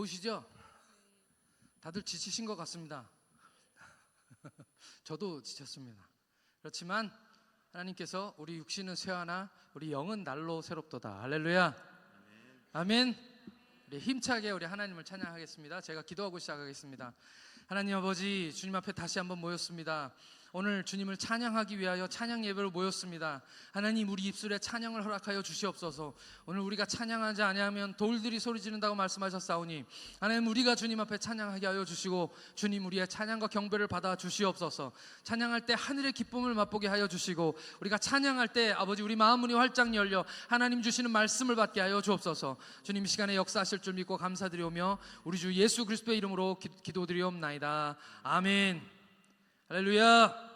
좋으시죠? 다들 지치신 것 같습니다. 저도 지쳤습니다. 그렇지만 하나님께서 우리 육신은 쇠하나 우리 영은 날로 새롭도다. 할렐루야. 아멘. 우리 힘차게 우리 하나님을 찬양하겠습니다. 제가 기도하고 시작하겠습니다. 하나님 아버지, 주님 앞에 다시 한번 모였습니다. 오늘 주님을 찬양하기 위하여 찬양 예배로 모였습니다. 하나님, 우리 입술에 찬양을 허락하여 주시옵소서. 오늘 우리가 찬양하지 아니하면 돌들이 소리 지른다고 말씀하셨사오니 하나님, 우리가 주님 앞에 찬양하게 하여 주시고 주님, 우리의 찬양과 경배를 받아 주시옵소서. 찬양할 때 하늘의 기쁨을 맛보게 하여 주시고 우리가 찬양할 때 아버지, 우리 마음 문이 활짝 열려 하나님 주시는 말씀을 받게 하여 주옵소서. 주님, 이 시간에 역사하실 줄 믿고 감사드리오며 우리 주 예수 그리스도의 이름으로 기도드리옵나이다. 아멘. 할렐루야.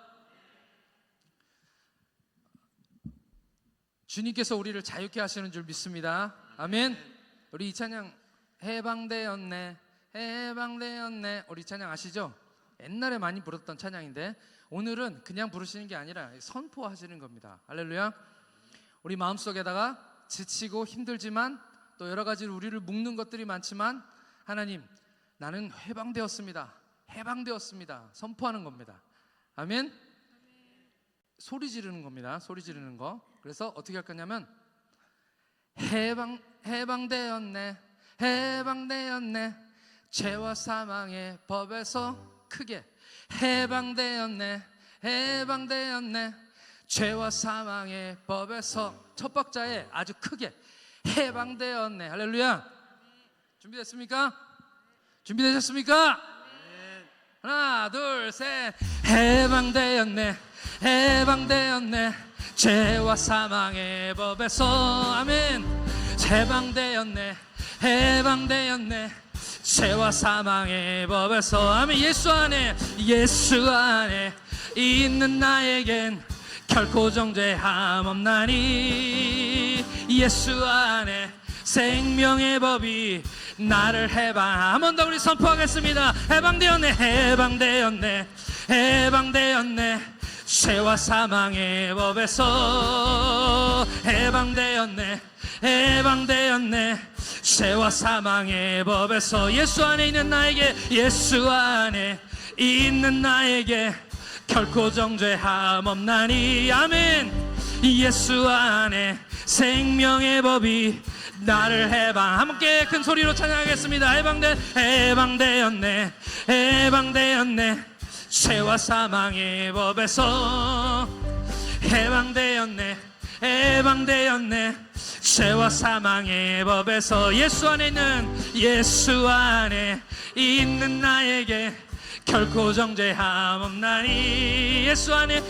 주님께서 우리를 자유케 하시는 줄 믿습니다. 아멘. 우리 이 찬양 해방되었네 해방되었네, 우리 찬양 아시죠? 옛날에 많이 부르던 찬양인데 오늘은 그냥 부르시는 게 아니라 선포하시는 겁니다. 할렐루야. 우리 마음속에다가 지치고 힘들지만 또 여러 가지로 우리를 묶는 것들이 많지만 하나님, 나는 해방되었습니다, 해방되었습니다 선포하는 겁니다. 아멘. 소리 지르는 겁니다. 소리 지르는 거. 그래서 어떻게 할 거냐면 해방되었네 해방되었네 죄와 사망의 법에서 크게 해방되었네 해방되었네 죄와 사망의 법에서 첫 박자에 아주 크게 해방되었네. 할렐루야. 준비됐습니까? 준비되셨습니까? 하나 둘 셋. 해방되었네 해방되었네 죄와 사망의 법에서. 아멘. 해방되었네 해방되었네 죄와 사망의 법에서. 아멘. 예수 안에 있는 나에겐 결코 정죄함 없나니. 예수 안에 생명의 법이 나를 해방. 한 번 더 우리 선포하겠습니다. 해방되었네 해방되었네 해방되었네 죄와 사망의 법에서. 해방되었네 해방되었네 죄와 사망의 법에서. 예수 안에 있는 나에게 결코 정죄함 없나니. 아멘. 예수 안에 생명의 법이 나를 해방. 함께 큰 소리로 찬양하겠습니다. 해방되었네 해방되었네 죄와 사망의 법에서. 해방되었네 해방되었네 죄와 사망의 법에서. 예수 안에 있는 나에게 결코 정죄함 없나니. 예수 안에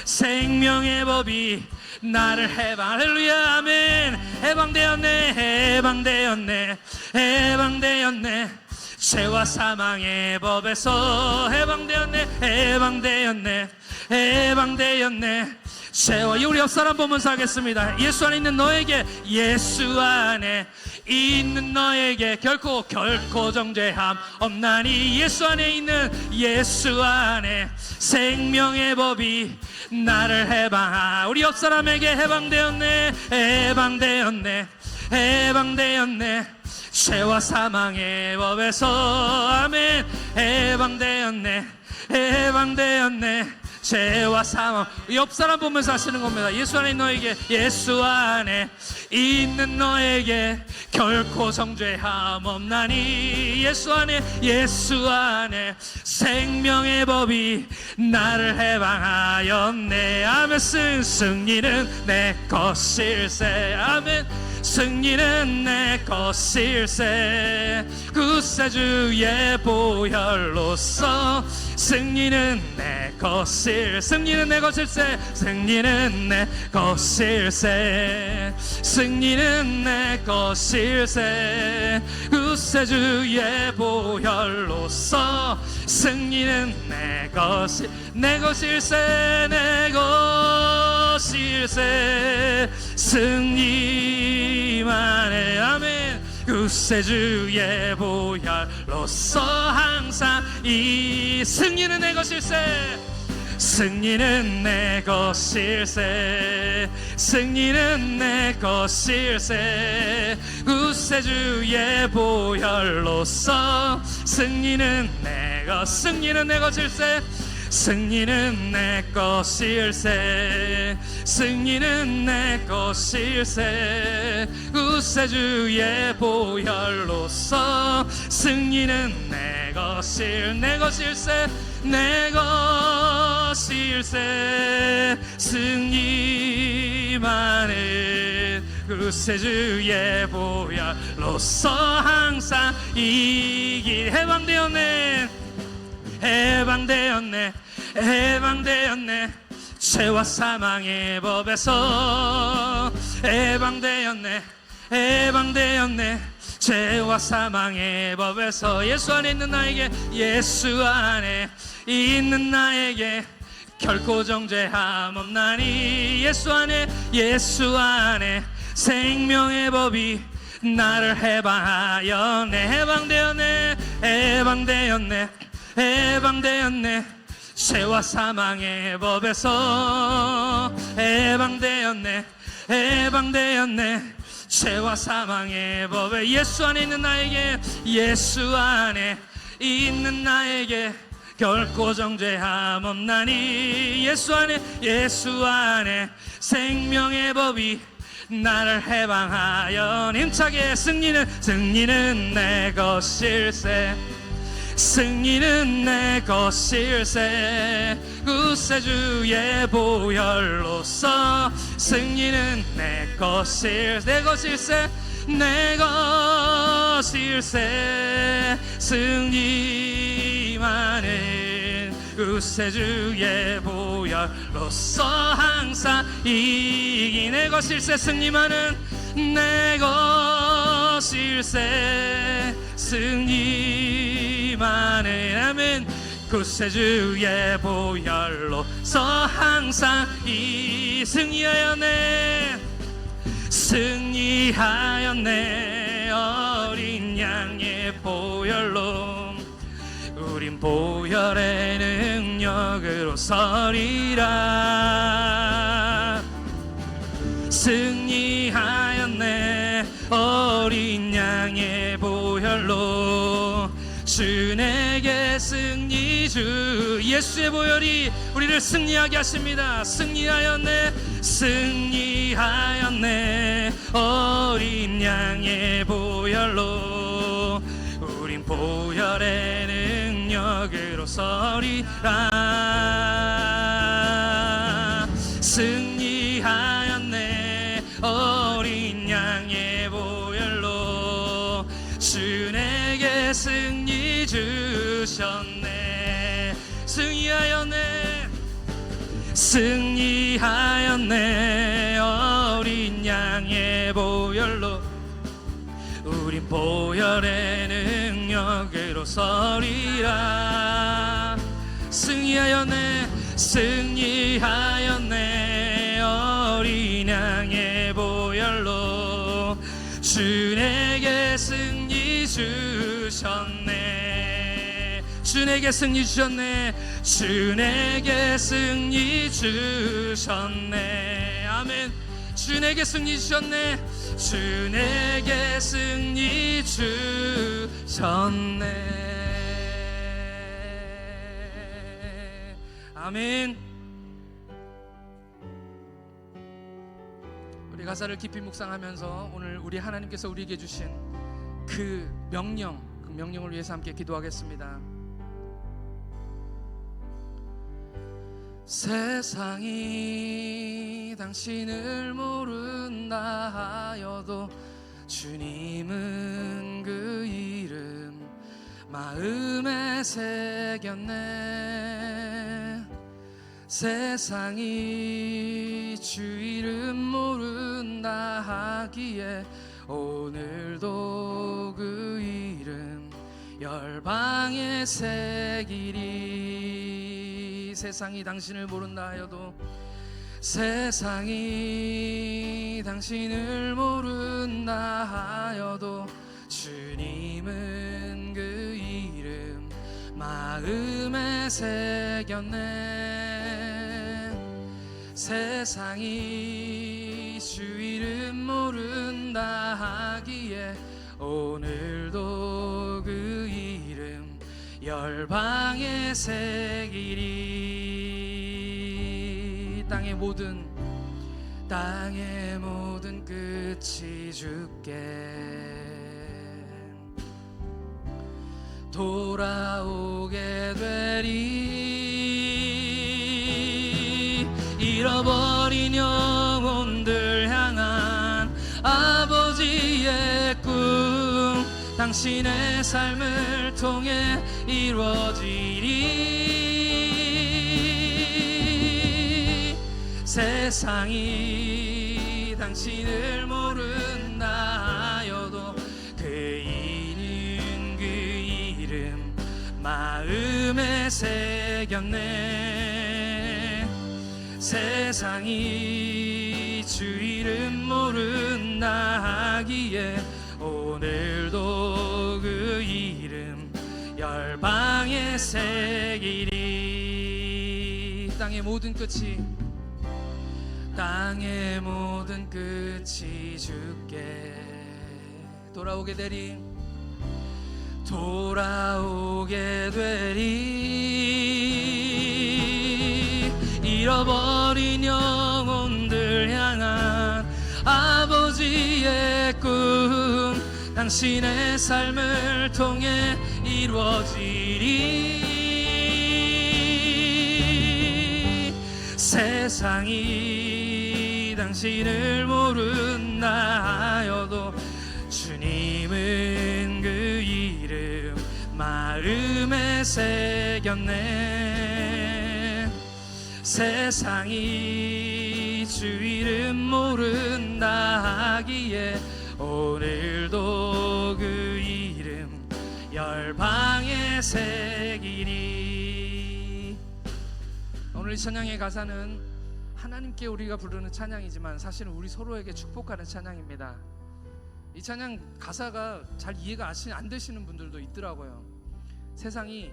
생명의 법이 나를 해방. 할렐루야. 아멘. 해방되었네 해방되었네 죄와 사망의 법에서. 해방되었네 죄와. 우리 옆 사람 보면서 하겠습니다. 예수 안에 있는 너에게 결코 정죄함 없나니. 예수 안에 생명의 법이 나를 해방. 우리 옆 사람에게 해방되었네 죄와 사망의 법에서. 아멘. 해방되었네 죄와 사망. 옆 사람 보면서 하시는 겁니다. 예수 안에 있는 너에게 결코 정죄함 없나니. 예수 안에 생명의 법이 나를 해방하였네. 아멘. 승리는 내 것일세. 아멘. 승리는 내 것일세. 구세주의 보혈로서. 승리는 내 것일세. 승리는 내 것일세. 승리는 내 것일세. 승리는 내 것일세. 구세주의 보혈로서. 승리는 내 것일세. 승리만 해. 아멘. 구세주의 보혈로서 항상 이 승리는 내 것일세. 승리는 내 것일세. 승리는 내 것일세. 구세주의 보혈로서 승리는 내 것일세. 승리는 내 것일세. 승리는 내 것일세. 구세주의 보혈로서 승리는 내 것일세. 내 것일세. 승리만은 구세주의 보혈로서 항상 이기. 해방되었네, 해방되었네, 해방되었네. 죄와 사망의 법에서 해방되었네, 해방되었네. 죄와 사망의 법에서 예수 안에 있는 나에게, 예수 안에 있는 나에게 결코 정죄함 없나니. 예수 안에, 예수 안에 생명의 법이 나를 해방하였네. 해방되었네, 해방되었네, 해방되었네. 죄와 사망의 법에서 해방되었네, 해방되었네. 죄와 사망의 법에 예수 안에 있는 나에게, 예수 안에 있는 나에게 결코 정죄함 없나니. 예수 안에, 예수 안에 생명의 법이 나를 해방하여 힘차게. 승리는 내 것일세. 승리는 내 것일세. 구세주의 보혈로서 승리는 내 것일세. 내 것일세. 승리만은 구세주의 보혈로서 항상 이기. 내 것일세. 승리만은 내 것일세. 승리만은 아멘. 구세주의 보혈로서 항상 이 승리하였네, 승리하였네. 어린 양의 보혈로 우린 보혈의 능력으로 서리라. 승리하였네. 어린 양의 보혈로 주 내게 승리 주. 예수의 보혈이 우리를 승리하게 하십니다. 승리하였네, 승리하였네. 어린 양의 보혈로 우린 보혈의 능력으로 서리라. 승리하였네. 어린 양의 보혈로 주 내게 승리 주셨네. 승리하였네, 승리하였네. 어린 양의 보혈로 우린 보혈의 능력으로 서리라. 승리하였네, 승리하였네. 어린 양의 보혈로 주 내게 승리 주셨네. 주 내게 승리 주셨네. 주 내게 승리 주셨네. 아멘. 주 내게 승리 주셨네. 주 내게 승리 주셨네. 아멘. 우리 가사를 깊이 묵상하면서 오늘 우리 하나님께서 우리에게 주신 그 명령을 위해서 함께 기도하겠습니다. 세상이 당신을 모른다 하여도 주님은 그 이름 마음에 새겼네. 세상이 주 이름 모른다 하기에 오늘도 그 이름 열방에 새기리. 세상이 당신을 모른다 하여도, 세상이 당신을 모른다 하여도 주님은 그 이름 마음에 새겼네. 세상이 주 이름 모른다 하기에 오늘도 그 이름 열방에 새기리. 땅의 모든 끝이 주께 돌아오게 되리. 잃어버린 영혼들 향한 아버지의 꿈 당신의 삶을 통해 이루어지리. 세상이 당신을 모른다 하여도 그이는 그 이름 마음에 새겼네. 세상이 주 이름 모른다 하기에 오늘도 그 이름 열방에 새기리. 땅의 모든 끝이 주께 돌아오게 되리. 잃어버린 영혼들 향한 아버지의 꿈 당신의 삶을 통해 이루어지리. 세상이 당신을 모른다 하여도 주님은 그 이름 마음에 새겼네. 세상이 주 이름 모른다 하기에 오늘도 그 이름 열방에 새기리. 오늘 이 찬양의 가사는 하나님께 우리가 부르는 찬양이지만 사실은 우리 서로에게 축복하는 찬양입니다. 이 찬양 가사가 잘 이해가 안 되시는 분들도 있더라고요. 세상이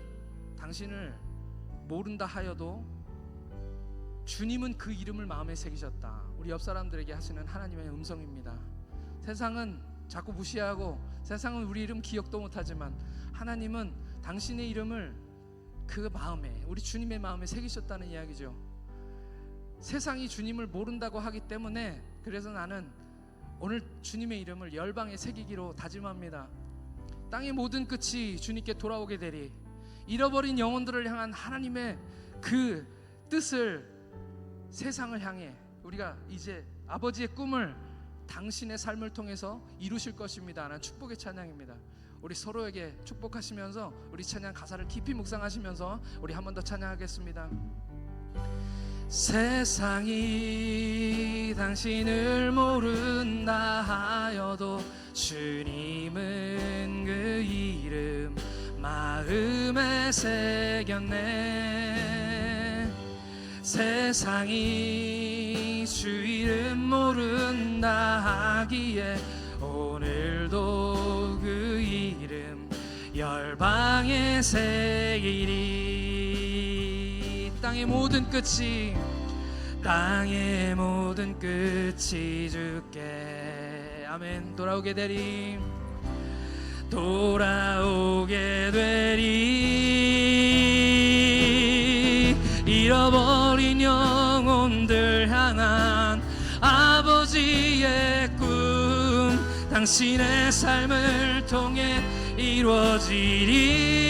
당신을 모른다 하여도 주님은 그 이름을 마음에 새기셨다. 우리 옆 사람들에게 하시는 하나님의 음성입니다. 세상은 자꾸 무시하고 세상은 우리 이름 기억도 못하지만 하나님은 당신의 이름을 그 마음에, 우리 주님의 마음에 새기셨다는 이야기죠. 세상이 주님을 모른다고 하기 때문에 그래서 나는 오늘 주님의 이름을 열방에 새기기로 다짐합니다. 땅의 모든 끝이 주님께 돌아오게 되리. 잃어버린 영혼들을 향한 하나님의 그 뜻을 세상을 향해 우리가 이제 아버지의 꿈을 당신의 삶을 통해서 이루실 것입니다 라는 축복의 찬양입니다. 우리 서로에게 축복하시면서 우리 찬양 가사를 깊이 묵상하시면서 우리 한 번 더 찬양하겠습니다. 세상이 당신을 모른다 하여도 주님은 그 이름 마음에 새겼네. 세상이 주 이름 모른다 하기에 오늘도 그 이름 열방에 새기리. 땅의 모든 끝이 주께 아멘. 돌아오게 되리. 잃어버린 영혼들 향한 아버지의 꿈 당신의 삶을 통해 이루어지리.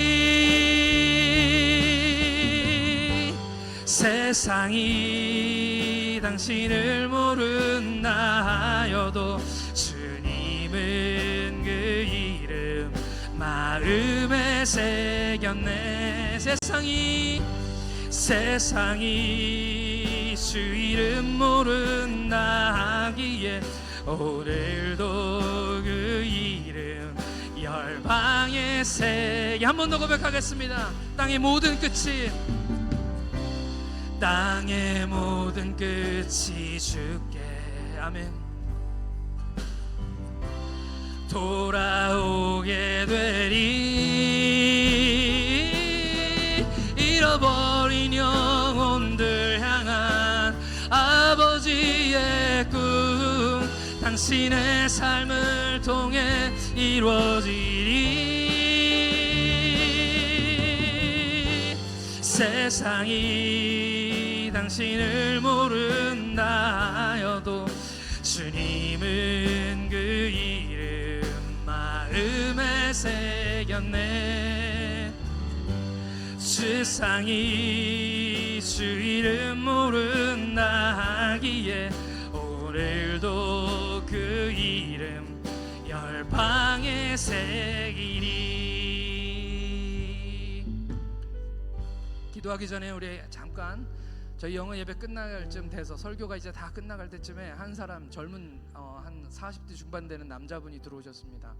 세상이 당신을 모른다 하여도 주님은 그 이름 마음에 새겼네. 세상이 주 이름 모른다 하기에 오늘도 그 이름 열방에 새겨. 한 번 더 고백하겠습니다. 땅의 모든 끝이 주께 아멘. 돌아오게 되리. 잃어버린 영혼들 향한 아버지의 꿈 당신의 삶을 통해 이루어지리. 세상이 당신을 모른다 하여도 주님은 그 이름 마음에 새겼네. 세상이 주 이름 모른다 하기에 오늘도 그 이름 열방에 새기리. 기도하기 전에 우리 잠깐 저희 영어 예배 끝날 쯤 돼서 설교가 이제 다 끝나갈 때쯤에 한 사람 젊은 한 40대 중반 되는 남자분이 들어오셨습니다.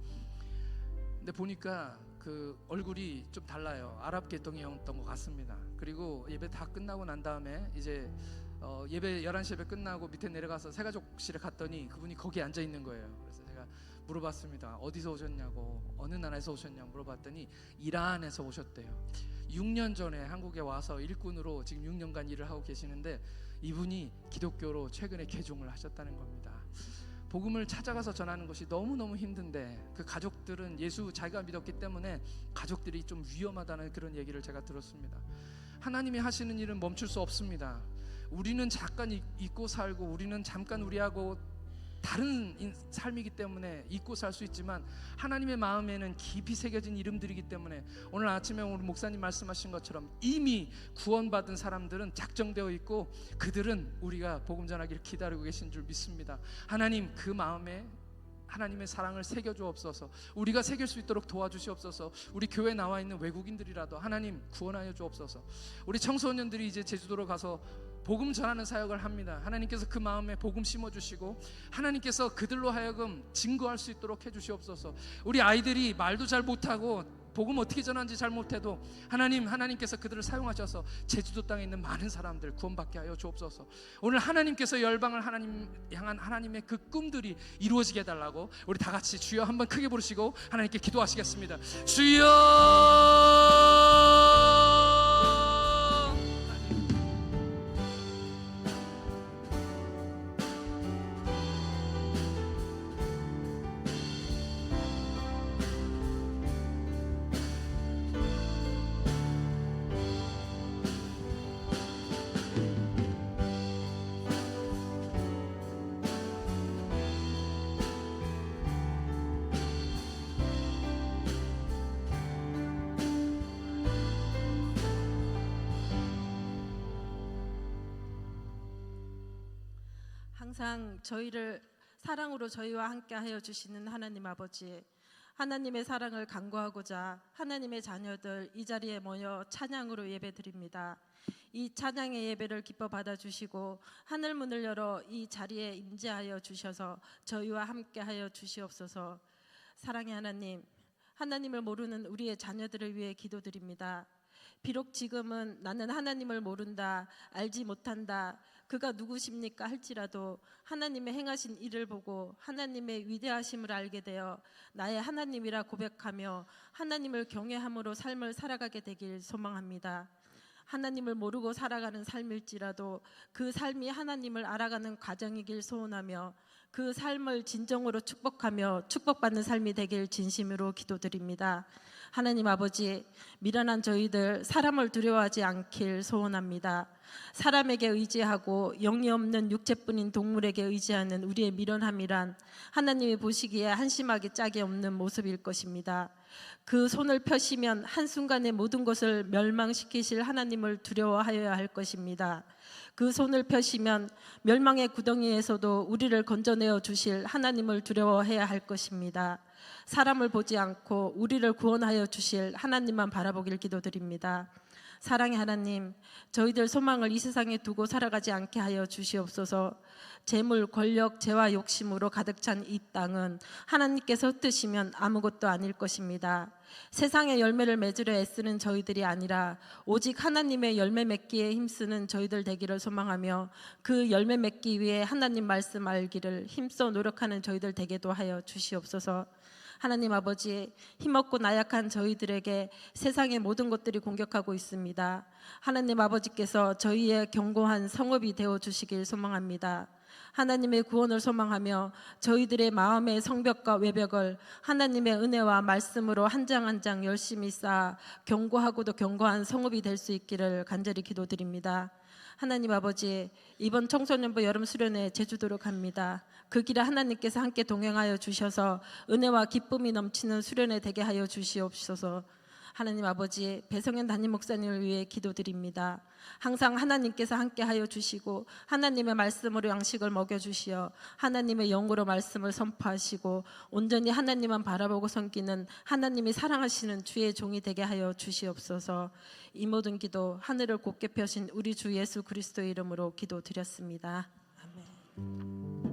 근데 보니까 그 얼굴이 좀 달라요. 아랍 계통이었던 것 같습니다. 그리고 예배 다 끝나고 난 다음에 이제 예배 11시 예배 끝나고 밑에 내려가서 새가족실에 갔더니 그분이 거기 앉아 있는 거예요. 그래서 제가 물어봤습니다. 어디서 오셨냐고, 어느 나라에서 오셨냐고 물어봤더니 이란에서 오셨대요. 6년 전에 한국에 와서 일꾼으로 지금 6년간 일을 하고 계시는데 이분이 기독교로 최근에 개종을 하셨다는 겁니다. 복음을 찾아가서 전하는 것이 너무너무 힘든데 그 가족들은 예수 자기가 믿었기 때문에 가족들이 좀 위험하다는 그런 얘기를 제가 들었습니다. 하나님이 하시는 일은 멈출 수 없습니다. 우리는 잠깐 잊고 살고 우리는 잠깐 우리하고 다른 삶이기 때문에 잊고 살 수 있지만 하나님의 마음에는 깊이 새겨진 이름들이기 때문에 오늘 아침에 우리 목사님 말씀하신 것처럼 이미 구원받은 사람들은 작정되어 있고 그들은 우리가 복음 전하기를 기다리고 계신 줄 믿습니다. 하나님 그 마음에 하나님의 사랑을 새겨주옵소서. 우리가 새길 수 있도록 도와주시옵소서. 우리 교회에 나와 있는 외국인들이라도 하나님 구원하여 주옵소서. 우리 청소년들이 이제 제주도로 가서 복음 전하는 사역을 합니다. 하나님께서 그 마음에 복음 심어주시고 하나님께서 그들로 하여금 증거할 수 있도록 해주시옵소서. 우리 아이들이 말도 잘 못하고 복음 어떻게 전하는지 잘 못해도 하나님께서 그들을 사용하셔서 제주도 땅에 있는 많은 사람들 구원받게 하여 주옵소서. 오늘 하나님께서 열방을 향한 하나님의 그 꿈들이 이루어지게 해달라고 우리 다 같이 주여 한번 크게 부르시고 하나님께 기도하시겠습니다. 주여. 항상 저희를 사랑으로 저희와 함께 하여 주시는 하나님 아버지, 하나님의 사랑을 간구하고자 하나님의 자녀들 이 자리에 모여 찬양으로 예배드립니다. 이 찬양의 예배를 기뻐 받아주시고 하늘문을 열어 이 자리에 임재하여 주셔서 저희와 함께 하여 주시옵소서. 사랑의 하나님, 하나님을 모르는 우리의 자녀들을 위해 기도드립니다. 비록 지금은 나는 하나님을 모른다, 알지 못한다, 그가 누구십니까 할지라도 하나님의 행하신 일을 보고 하나님의 위대하심을 알게 되어 나의 하나님이라 고백하며 하나님을 경외함으로 삶을 살아가게 되길 소망합니다. 하나님을 모르고 살아가는 삶일지라도 그 삶이 하나님을 알아가는 과정이길 소원하며 그 삶을 진정으로 축복하며 축복받는 삶이 되길 진심으로 기도드립니다. 하나님 아버지, 미련한 저희들 사람을 두려워하지 않길 소원합니다. 사람에게 의지하고 영이 없는 육체뿐인 동물에게 의지하는 우리의 미련함이란 하나님이 보시기에 한심하기 짝이 없는 모습일 것입니다. 그 손을 펴시면 한순간에 모든 것을 멸망시키실 하나님을 두려워하여야 할 것입니다. 그 손을 펴시면 멸망의 구덩이에서도 우리를 건져내어 주실 하나님을 두려워해야 할 것입니다. 사람을 보지 않고 우리를 구원하여 주실 하나님만 바라보길 기도드립니다. 사랑의 하나님, 저희들 소망을 이 세상에 두고 살아가지 않게 하여 주시옵소서. 재물, 권력, 재와 욕심으로 가득 찬 이 땅은 하나님께서 흩으시면 아무것도 아닐 것입니다. 세상의 열매를 맺으려 애쓰는 저희들이 아니라 오직 하나님의 열매 맺기에 힘쓰는 저희들 되기를 소망하며 그 열매 맺기 위해 하나님 말씀 알기를 힘써 노력하는 저희들 되게도 하여 주시옵소서. 하나님 아버지, 힘없고 나약한 저희들에게 세상의 모든 것들이 공격하고 있습니다. 하나님 아버지께서 저희의 견고한 성읍이 되어 주시길 소망합니다. 하나님의 구원을 소망하며 저희들의 마음의 성벽과 외벽을 하나님의 은혜와 말씀으로 한 장 한 장 열심히 쌓아 견고하고도 견고한 성읍이 될 수 있기를 간절히 기도드립니다. 하나님 아버지, 이번 청소년부 여름 수련회 제주도로 갑니다. 그 길에 하나님께서 함께 동행하여 주셔서 은혜와 기쁨이 넘치는 수련회 되게 하여 주시옵소서. 하나님 아버지, 배성현 담임 목사님을 위해 기도드립니다. 항상 하나님께서 함께 하여 주시고 하나님의 말씀으로 양식을 먹여주시어 하나님의 영으로 말씀을 선포하시고 온전히 하나님만 바라보고 섬기는 하나님이 사랑하시는 주의 종이 되게 하여 주시옵소서. 이 모든 기도 하늘을 곧게 펴신 우리 주 예수 그리스도의 이름으로 기도드렸습니다. 아멘.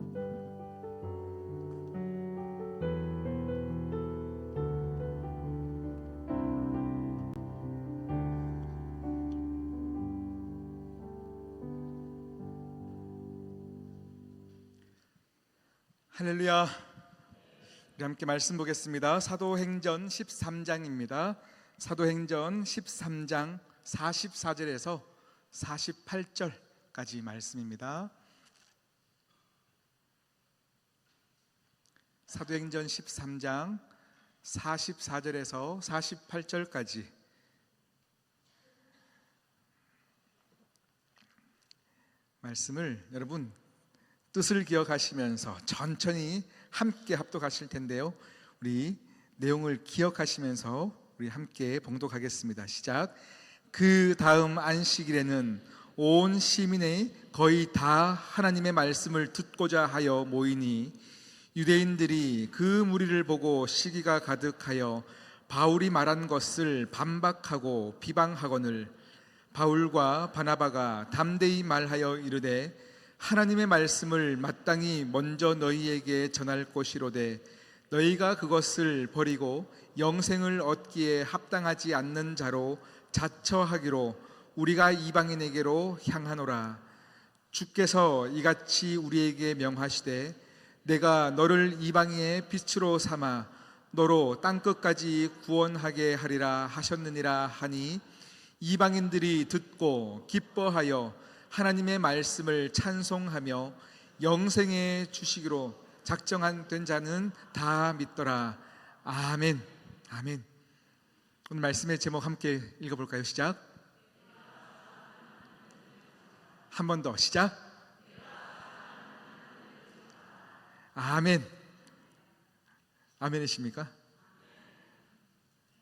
할렐루야. 우리 함께 말씀 보겠습니다. 사도행전 13장입니다. 사도행전 13장 44절에서 48절까지 말씀입니다. 사도행전 13장 44절에서 48절까지 말씀을 여러분 뜻을 기억하시면서 천천히 함께 합독하실 텐데요, 우리 내용을 기억하시면서 우리 함께 봉독하겠습니다. 시작. 그 다음 안식일에는 온 시민의 거의 다 하나님의 말씀을 듣고자 하여 모이니 유대인들이 그 무리를 보고 시기가 가득하여 바울이 말한 것을 반박하고 비방하거늘 바울과 바나바가 담대히 말하여 이르되 하나님의 말씀을 마땅히 먼저 너희에게 전할 것이로되 너희가 그것을 버리고 영생을 얻기에 합당하지 않는 자로 자처하기로 우리가 이방인에게로 향하노라. 주께서 이같이 우리에게 명하시되 내가 너를 이방인의 빛으로 삼아 너로 땅끝까지 구원하게 하리라 하셨느니라 하니 이방인들이 듣고 기뻐하여 하나님의 말씀을 찬송하며 영생에 주시기로 작정된 자는 다 믿더라. 아멘. 아멘. 오늘 말씀의 제목 함께 읽어볼까요? 시작. 한 번 더 시작. 아멘. 아멘이십니까?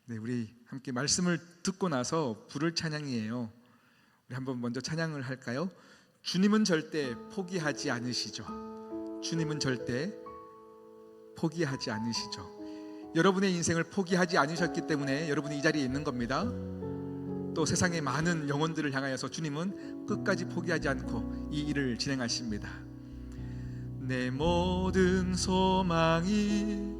네, 우리 함께 말씀을 듣고 나서 부를 찬양이에요. 우리 한번 먼저 찬양을 할까요? 주님은 절대 포기하지 않으시죠. 주님은 절대 포기하지 않으시죠. 여러분의 인생을 포기하지 않으셨기 때문에 여러분이 이 자리에 있는 겁니다. 또 세상의 많은 영혼들을 향하여서 주님은 끝까지 포기하지 않고 이 일을 진행하십니다. 내 모든 소망이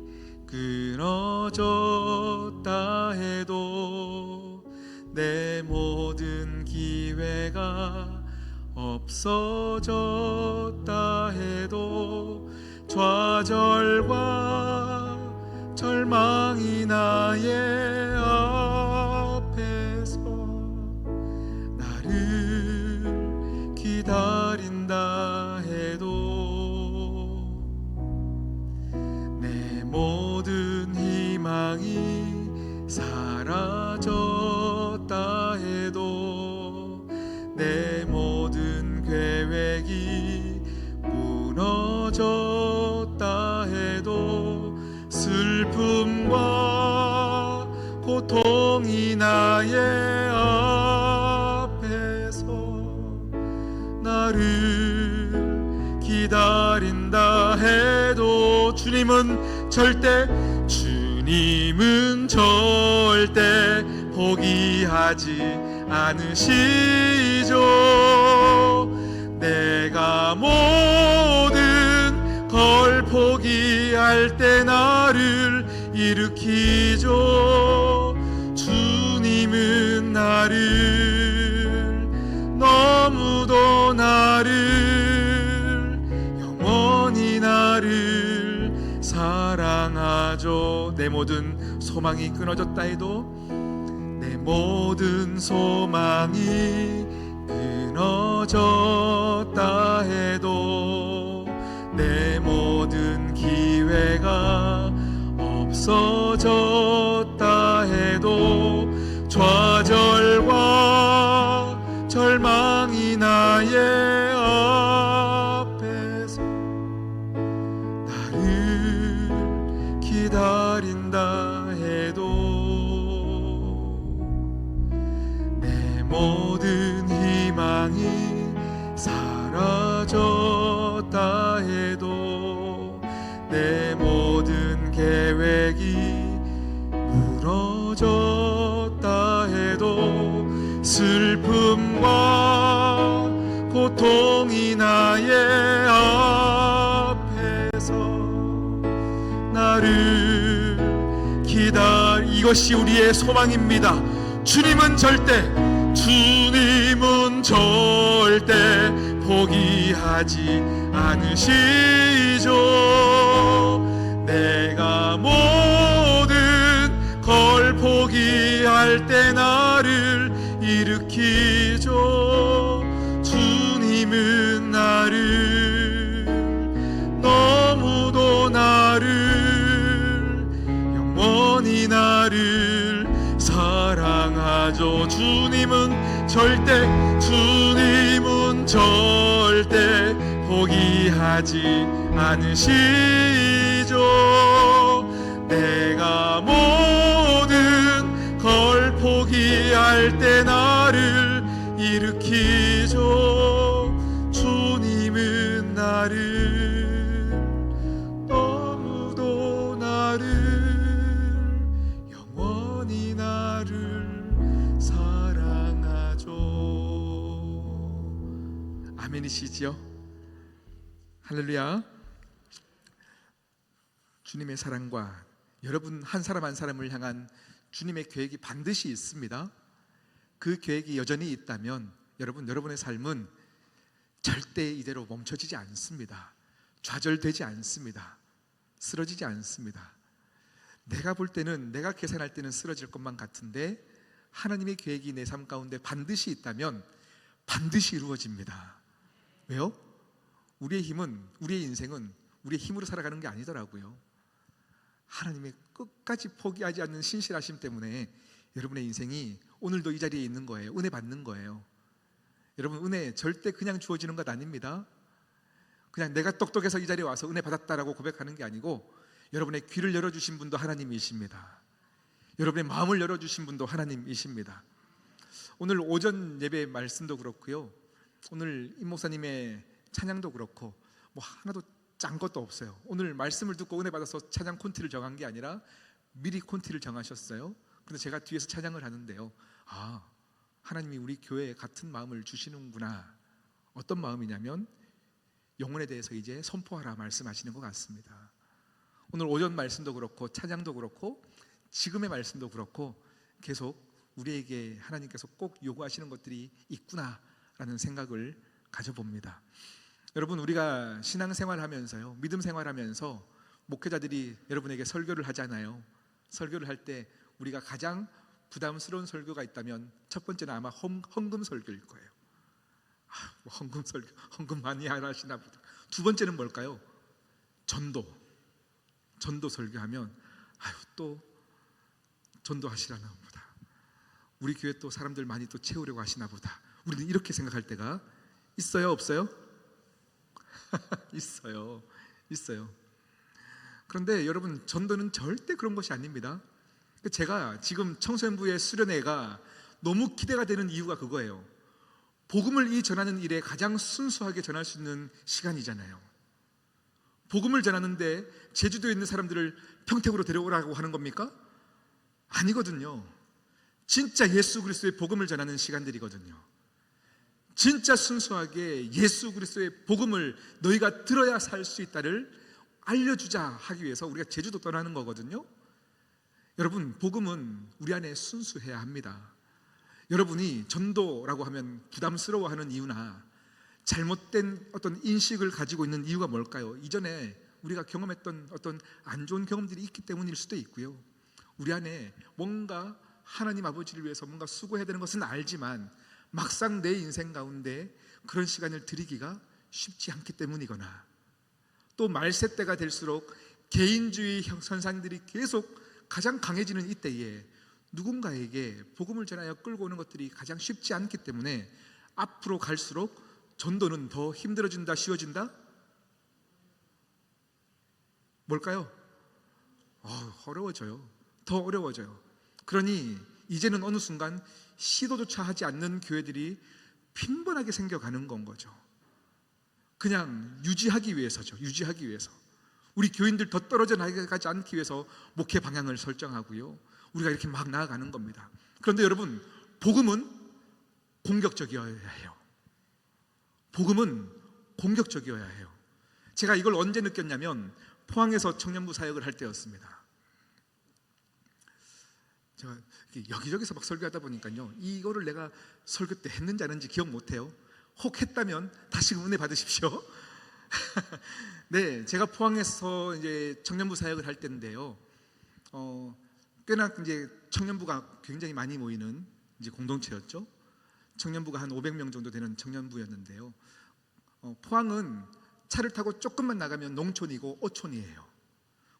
끊어졌다 해도 내 모든 기회가 없어졌다 해도 좌절과 절망이 나의 앞에서 나를 기다린다 해도 내 모든 희망이 사라졌다 해도 내 모든 계획이 무너졌다 해도 슬픔과 고통이 나의 앞에서 나를 기다린다 해도 주님은 절대 포기하지 않으시죠. 내가 모든 걸 포기할 때 나를 일으키죠. 주님은 나를 너무도 나를 영원히 나를 사랑하죠. 내 모든 소망이 끊어졌다 해도 내 모든 소망이 끊어졌다 해도 기회가 없어졌다 해도 좌절과 절망이 나의 앞에서 나를 기다린다 해도 내 모든 희망이 사라졌다 해도 내 모든 계획이 무너졌다 해도 슬픔과 고통이 나의 앞에서 나를 이것이 우리의 소망입니다. 주님은 절대 포기하지 않으시죠. 내가 모든 걸 포기할 때 나를 일으키죠. 주님은 나를 너무도 나를 영원히 나를 사랑하죠. 주님은 절대 포기하지 않으시죠. 내가 모든 걸 포기할 때 나를 일으키죠. 주님은 나를 너무도 나를 영원히 나를 사랑하죠. 아멘이시지요? 할렐루야. 주님의 사랑과 여러분 한 사람 한 사람을 향한 주님의 계획이 반드시 있습니다. 그 계획이 여전히 있다면 여러분의 삶은 절대 이대로 멈춰지지 않습니다. 좌절되지 않습니다. 쓰러지지 않습니다. 내가 볼 때는, 내가 계산할 때는 쓰러질 것만 같은데 하나님의 계획이 내 삶 가운데 반드시 있다면 반드시 이루어집니다. 왜요? 우리의 힘은, 우리의 인생은 우리의 힘으로 살아가는 게 아니더라고요. 하나님의 끝까지 포기하지 않는 신실하심 때문에 여러분의 인생이 오늘도 이 자리에 있는 거예요. 은혜 받는 거예요. 여러분, 은혜 절대 그냥 주어지는 것 아닙니다. 그냥 내가 똑똑해서 이 자리에 와서 은혜 받았다라고 고백하는 게 아니고 여러분의 귀를 열어주신 분도 하나님이십니다. 여러분의 마음을 열어주신 분도 하나님이십니다. 오늘 오전 예배 말씀도 그렇고요, 오늘 임 목사님의 찬양도 그렇고 뭐 하나도 짠 것도 없어요. 오늘 말씀을 듣고 은혜 받아서 찬양 콘티를 정한 게 아니라 미리 콘티를 정하셨어요. 근데 제가 뒤에서 찬양을 하는데요, 아, 하나님이 우리 교회에 같은 마음을 주시는구나. 어떤 마음이냐면 영혼에 대해서 이제 선포하라 말씀하시는 것 같습니다. 오늘 오전 말씀도 그렇고 찬양도 그렇고 지금의 말씀도 그렇고 계속 우리에게 하나님께서 꼭 요구하시는 것들이 있구나라는 생각을 가져봅니다. 여러분, 우리가 신앙생활하면서요, 믿음 생활하면서 목회자들이 여러분에게 설교를 하잖아요. 설교를 할 때 우리가 가장 부담스러운 설교가 있다면 첫 번째는 아마 헌금 설교일 거예요. 헌금 설교, 헌금 많이 안 하시나 보다. 두 번째는 뭘까요? 전도 설교하면 또 전도하시라나 보다. 우리 교회 또 사람들 많이 또 채우려고 하시나 보다. 우리는 이렇게 생각할 때가 있어요, 없어요? 있어요. 그런데 여러분, 전도는 절대 그런 것이 아닙니다. 제가 지금 청소년부의 수련회가 너무 기대가 되는 이유가 그거예요. 복음을 전하는 일에 가장 순수하게 전할 수 있는 시간이잖아요. 복음을 전하는데 제주도에 있는 사람들을 평택으로 데려오라고 하는 겁니까? 아니거든요. 진짜 예수 그리스도의 복음을 전하는 시간들이거든요. 진짜 순수하게 예수 그리스도의 복음을 너희가 들어야 살 수 있다를 알려주자 하기 위해서 우리가 제주도 떠나는 거거든요. 여러분, 복음은 우리 안에 순수해야 합니다. 여러분이 전도라고 하면 부담스러워하는 이유나 잘못된 어떤 인식을 가지고 있는 이유가 뭘까요? 이전에 우리가 경험했던 어떤 안 좋은 경험들이 있기 때문일 수도 있고요, 우리 안에 뭔가 하나님 아버지를 위해서 뭔가 수고해야 되는 것은 알지만 막상 내 인생 가운데 그런 시간을 들이기가 쉽지 않기 때문이거나, 또 말세 때가 될수록 개인주의 선상들이 계속 가장 강해지는 이때에 누군가에게 복음을 전하여 끌고 오는 것들이 가장 쉽지 않기 때문에 앞으로 갈수록 전도는 더 힘들어진다, 쉬워진다? 뭘까요? 어려워져요. 더 어려워져요. 그러니 이제는 어느 순간 시도조차 하지 않는 교회들이 빈번하게 생겨가는 건 거죠. 그냥 유지하기 위해서죠. 유지하기 위해서. 우리 교인들 더 떨어져 나가지 않기 위해서 목회 방향을 설정하고요. 우리가 이렇게 막 나아가는 겁니다. 그런데 여러분, 복음은 공격적이어야 해요. 복음은 공격적이어야 해요. 제가 이걸 언제 느꼈냐면 포항에서 청년부 사역을 할 때였습니다. 제가 여기저기서 막 설교하다 보니까요, 이거를 내가 설교 때 했는지 안 했는지 기억 못해요. 혹 했다면 다시금 은혜 받으십시오. 네, 제가 포항에서 이제 청년부 사역을 할 때인데요. 꽤나 이제 청년부가 굉장히 많이 모이는 이제 공동체였죠. 청년부가 한 500명 정도 되는 청년부였는데요. 포항은 차를 타고 조금만 나가면 농촌이고 어촌이에요.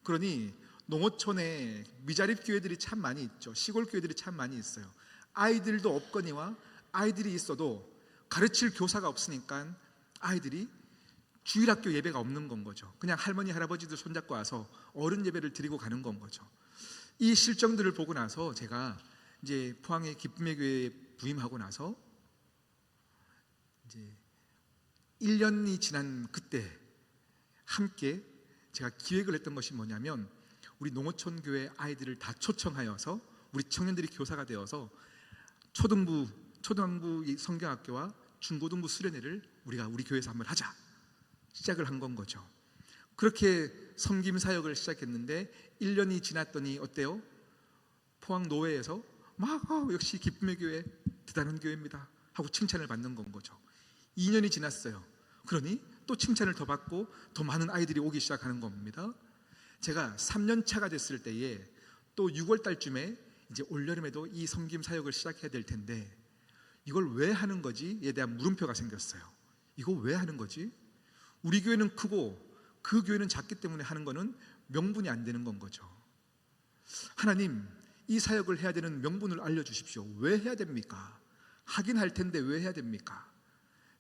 그러니 농어촌에 미자립 교회들이 참 많이 있죠. 시골 교회들이 참 많이 있어요. 아이들도 없거니와 아이들이 있어도 가르칠 교사가 없으니까 아이들이 주일학교 예배가 없는 건 거죠. 그냥 할머니 할아버지들 손잡고 와서 어른 예배를 드리고 가는 건 거죠. 이 실정들을 보고 나서 제가 이제 포항의 기쁨의 교회에 부임하고 나서 이제 1년이 지난 그때 함께 제가 기획을 했던 것이 뭐냐면, 우리 농어촌 교회 아이들을 다 초청하여서 우리 청년들이 교사가 되어서 초등부 성경학교와 중고등부 수련회를 우리가 우리 교회에서 한번 하자 시작을 한 건 거죠. 그렇게 섬김 사역을 시작했는데 1년이 지났더니 어때요? 포항 노회에서 막 역시 기쁨의 교회 대단한 교회입니다 하고 칭찬을 받는 건 거죠. 2년이 지났어요. 그러니 또 칭찬을 더 받고 더 많은 아이들이 오기 시작하는 겁니다. 제가 3년 차가 됐을 때에 또 6월 달쯤에 이제 올여름에도 이 섬김 사역을 시작해야 될 텐데 이걸 왜 하는 거지에 대한 물음표가 생겼어요. 이거 왜 하는 거지? 우리 교회는 크고 그 교회는 작기 때문에 하는 거는 명분이 안 되는 건 거죠. 하나님, 이 사역을 해야 되는 명분을 알려주십시오. 왜 해야 됩니까? 하긴 할 텐데 왜 해야 됩니까?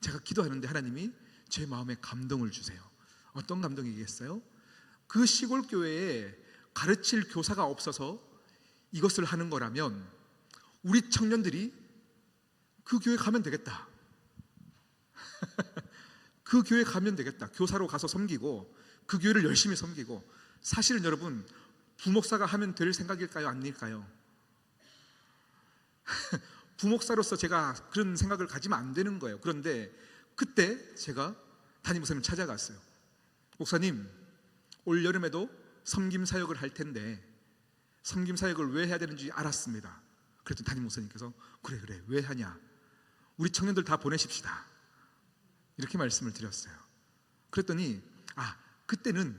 제가 기도하는데 하나님이 제 마음에 감동을 주세요. 어떤 감동이겠어요? 그 시골 교회에 가르칠 교사가 없어서 이것을 하는 거라면 우리 청년들이 그 교회 가면 되겠다. 그 교회 가면 되겠다. 교사로 가서 섬기고 그 교회를 열심히 섬기고. 사실은 여러분, 부목사가 하면 될 생각일까요? 아닐까요? 부목사로서 제가 그런 생각을 가지면 안 되는 거예요. 그런데 그때 제가 담임 목사님 찾아갔어요. 목사님, 올 여름에도 섬김 사역을 할 텐데 섬김 사역을 왜 해야 되는지 알았습니다. 그랬더니 담임 목사님께서 그래 왜 하냐, 우리 청년들 다 보내십시다, 이렇게 말씀을 드렸어요. 그랬더니 그때는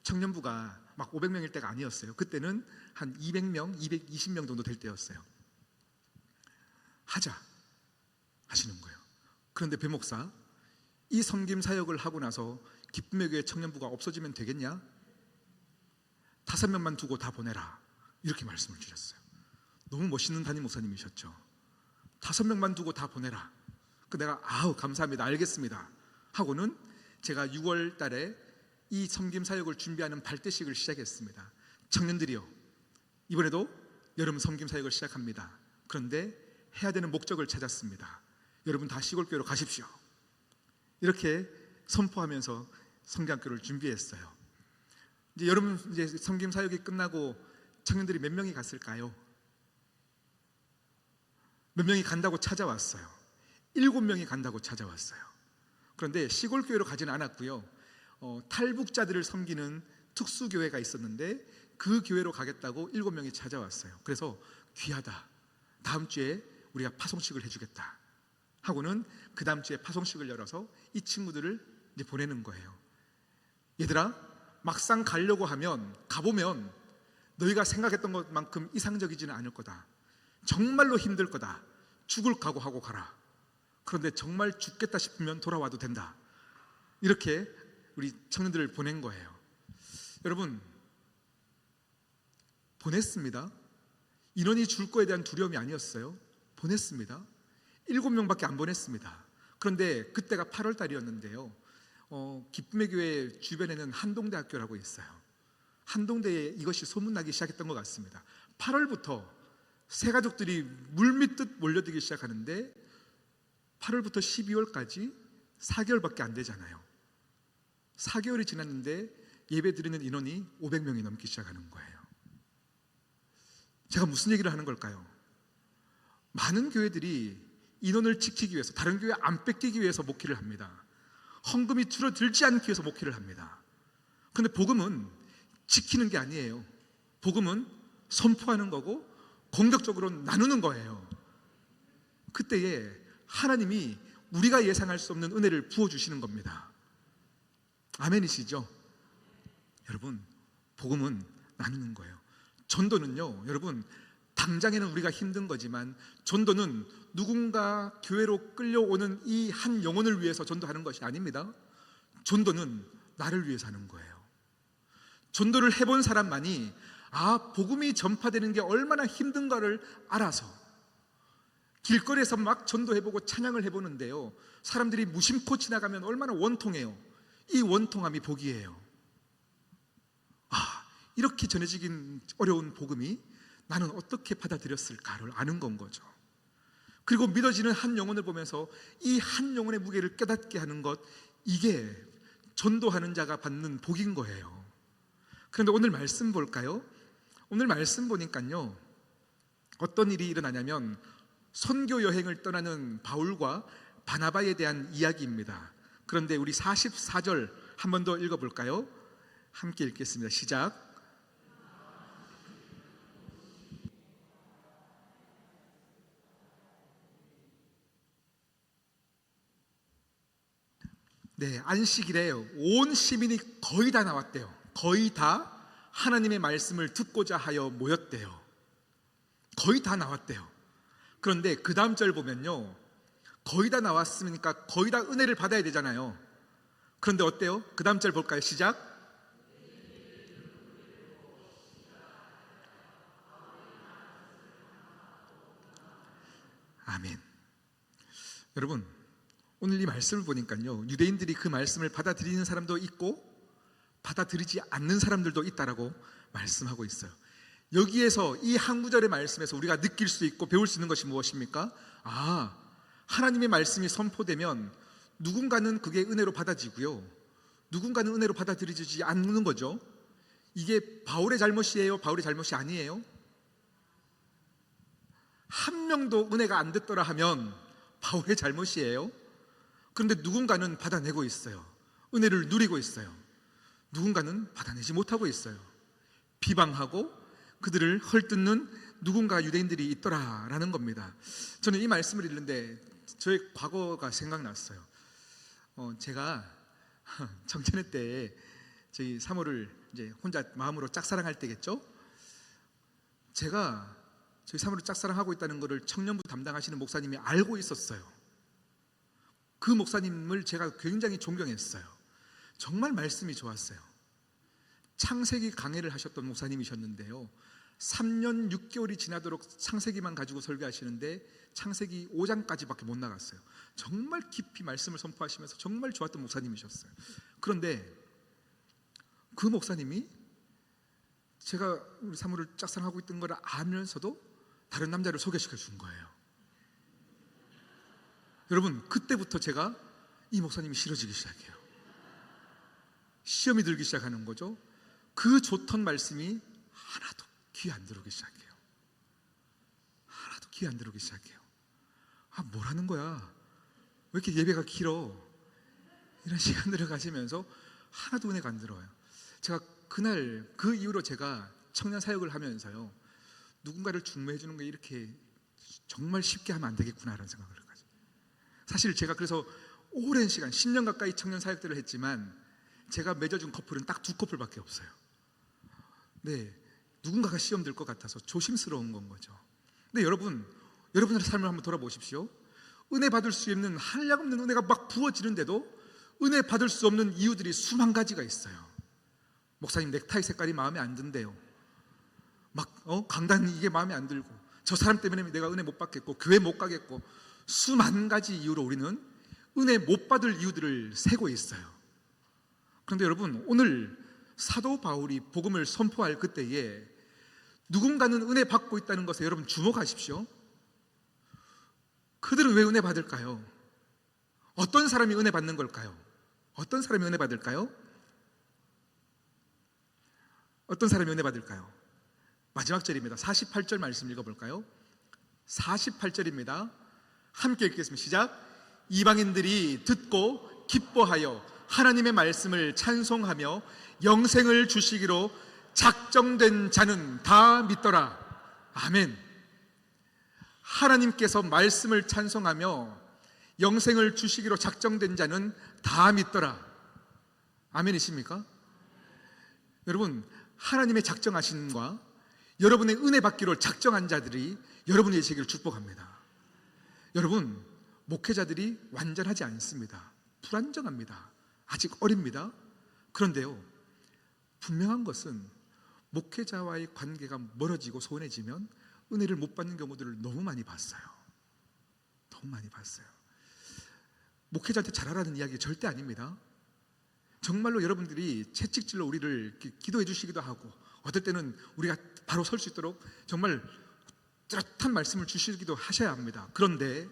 청년부가 막 500명일 때가 아니었어요. 그때는 한 200명, 220명 정도 될 때였어요. 하자 하시는 거예요. 그런데 배 목사, 이 섬김 사역을 하고 나서 기쁨의 교회 청년부가 없어지면 되겠냐? 5명만 두고 다 보내라, 이렇게 말씀을 주셨어요. 너무 멋있는 담임 목사님이셨죠. 5명만 두고 다 보내라. 내가 감사합니다, 알겠습니다 하고는 제가 6월 달에 이 섬김 사역을 준비하는 발대식을 시작했습니다. 청년들이요, 이번에도 여름 섬김 사역을 시작합니다. 그런데 해야 되는 목적을 찾았습니다. 여러분 다 시골교회로 가십시오, 이렇게 선포하면서 성경학교를 준비했어요. 이제 여러분, 이제 섬김 사역이 끝나고 청년들이 몇 명이 갔을까요? 몇 명이 간다고 찾아왔어요. 7명이 간다고 찾아왔어요. 그런데 시골교회로 가지는 않았고요. 탈북자들을 섬기는 특수교회가 있었는데 그 교회로 가겠다고 7명이 찾아왔어요. 그래서 귀하다, 다음 주에 우리가 파송식을 해주겠다 하고는 그 다음 주에 파송식을 열어서 이 친구들을 이제 보내는 거예요. 얘들아, 막상 가려고 하면 가보면 너희가 생각했던 것만큼 이상적이지는 않을 거다. 정말로 힘들 거다. 죽을 각오하고 가라. 그런데 정말 죽겠다 싶으면 돌아와도 된다. 이렇게 우리 청년들을 보낸 거예요. 여러분, 보냈습니다. 인원이 줄 거에 대한 두려움이 아니었어요. 보냈습니다. 7명밖에 안 보냈습니다. 그런데 그때가 8월 달이었는데요. 기쁨의 교회 주변에는 한동대학교라고 있어요. 한동대에 이것이 소문나기 시작했던 것 같습니다. 8월부터 새 가족들이 물밀듯 몰려들기 시작하는데 8월부터 12월까지 4개월밖에 안 되잖아요. 4개월이 지났는데 예배 드리는 인원이 500명이 넘기 시작하는 거예요. 제가 무슨 얘기를 하는 걸까요? 많은 교회들이 인원을 지키기 위해서, 다른 교회 안 뺏기기 위해서 목회를 합니다. 헌금이 줄어들지 않기 위해서 목회를 합니다. 그런데 복음은 지키는 게 아니에요. 복음은 선포하는 거고 공격적으로 나누는 거예요. 그때에 하나님이 우리가 예상할 수 없는 은혜를 부어주시는 겁니다. 아멘이시죠? 여러분, 복음은 나누는 거예요. 전도는요, 여러분, 당장에는 우리가 힘든 거지만 전도는 누군가 교회로 끌려오는 이 한 영혼을 위해서 전도하는 것이 아닙니다. 전도는 나를 위해서 하는 거예요. 전도를 해본 사람만이 복음이 전파되는 게 얼마나 힘든가를 알아서 길거리에서 막 전도해보고 찬양을 해보는데요, 사람들이 무심코 지나가면 얼마나 원통해요. 이 원통함이 복이에요. 이렇게 전해지긴 어려운 복음이 나는 어떻게 받아들였을까를 아는 건 거죠. 그리고 믿어지는 한 영혼을 보면서 이 한 영혼의 무게를 깨닫게 하는 것, 이게 전도하는 자가 받는 복인 거예요. 그런데 오늘 말씀 볼까요? 오늘 말씀 보니까요, 어떤 일이 일어나냐면 선교 여행을 떠나는 바울과 바나바에 대한 이야기입니다. 그런데 우리 44절 한 번 더 읽어볼까요? 함께 읽겠습니다. 시작. 네, 안식일에 온 시민이 거의 다 나왔대요. 거의 다 하나님의 말씀을 듣고자 하여 모였대요. 거의 다 나왔대요. 그런데 그 다음 절 보면요, 거의 다 나왔으니까 거의 다 은혜를 받아야 되잖아요. 그런데 어때요? 그 다음 절 볼까요? 시작. 아멘. 여러분, 오늘 이 말씀을 보니까요, 유대인들이 그 말씀을 받아들이는 사람도 있고 받아들이지 않는 사람들도 있다라고 말씀하고 있어요. 여기에서 이 한 구절의 말씀에서 우리가 느낄 수 있고 배울 수 있는 것이 무엇입니까? 하나님의 말씀이 선포되면 누군가는 그게 은혜로 받아지고요, 누군가는 은혜로 받아들이지 않는 거죠. 이게 바울의 잘못이에요? 바울의 잘못이 아니에요? 한 명도 은혜가 안 됐더라 하면 바울의 잘못이에요? 그런데 누군가는 받아내고 있어요. 은혜를 누리고 있어요. 누군가는 받아내지 못하고 있어요. 비방하고 그들을 헐뜯는 누군가 유대인들이 있더라라는 겁니다. 저는 이 말씀을 읽는데 저의 과거가 생각났어요. 제가 청년회 때 저희 사모를 이제 혼자 마음으로 짝사랑할 때겠죠. 제가 저희 사모를 짝사랑하고 있다는 것을 청년부 담당하시는 목사님이 알고 있었어요. 그 목사님을 제가 굉장히 존경했어요. 정말 말씀이 좋았어요. 창세기 강해를 하셨던 목사님이셨는데요, 3년 6개월이 지나도록 창세기만 가지고 설교하시는데 창세기 5장까지밖에 못 나갔어요. 정말 깊이 말씀을 선포하시면서 정말 좋았던 목사님이셨어요. 그런데 그 목사님이 제가 우리 사모를 짝사랑하고 있던 걸 알면서도 다른 남자를 소개시켜 준 거예요. 여러분, 그때부터 제가 이 목사님이 싫어지기 시작해요. 시험이 들기 시작하는 거죠. 그 좋던 말씀이 하나도 귀에 안 들어오기 시작해요. 하나도 귀에 안 들어오기 시작해요. 뭐라는 거야? 왜 이렇게 예배가 길어? 이런 시간들을 가지면서 하나도 은혜가 안 들어와요. 제가 그날 그 이후로 제가 청년 사역을 하면서요, 누군가를 중매해 주는 게 이렇게 정말 쉽게 하면 안 되겠구나라는 생각을 가지고, 사실 제가 그래서 오랜 시간 10년 가까이 청년 사역들을 했지만 제가 맺어준 커플은 딱 2커플밖에 없어요. 네, 누군가가 시험 들 것 같아서 조심스러운 건 거죠. 근데 여러분의 삶을 한번 돌아보십시오. 은혜 받을 수 있는 한량없는 은혜가 막 부어지는데도 은혜 받을 수 없는 이유들이 수만 가지가 있어요. 목사님 넥타이 색깔이 마음에 안 든대요. 막 강단 이게 마음에 안 들고, 저 사람 때문에 내가 은혜 못 받겠고 교회 못 가겠고, 수만 가지 이유로 우리는 은혜 못 받을 이유들을 세고 있어요. 그런데 여러분, 오늘 사도 바울이 복음을 선포할 그때에 누군가는 은혜 받고 있다는 것에 여러분 주목하십시오. 그들은 왜 은혜 받을까요? 어떤 사람이 은혜 받는 걸까요? 어떤 사람이 은혜 받을까요? 어떤 사람이 은혜 받을까요? 마지막 절입니다. 48절 말씀 읽어볼까요? 48절입니다. 함께 읽겠습니다. 시작. 이방인들이 듣고 기뻐하여 하나님의 말씀을 찬송하며 영생을 주시기로 작정된 자는 다 믿더라. 아멘. 하나님께서 말씀을 찬송하며 영생을 주시기로 작정된 자는 다 믿더라. 아멘이십니까? 여러분, 하나님의 작정하심과 여러분의 은혜 받기로 작정한 자들이 여러분의 계시기를 축복합니다. 여러분, 목회자들이 완전하지 않습니다. 불완전합니다. 아직 어립니다. 그런데요, 분명한 것은 목회자와의 관계가 멀어지고 소원해지면 은혜를 못 받는 경우들을 너무 많이 봤어요. 너무 많이 봤어요. 목회자한테 잘하라는 이야기 절대 아닙니다. 정말로 여러분들이 채찍질로 우리를 기도해 주시기도 하고, 어떨 때는 우리가 바로 설 수 있도록 정말 뚜렷한 말씀을 주시기도 하셔야 합니다. 그런데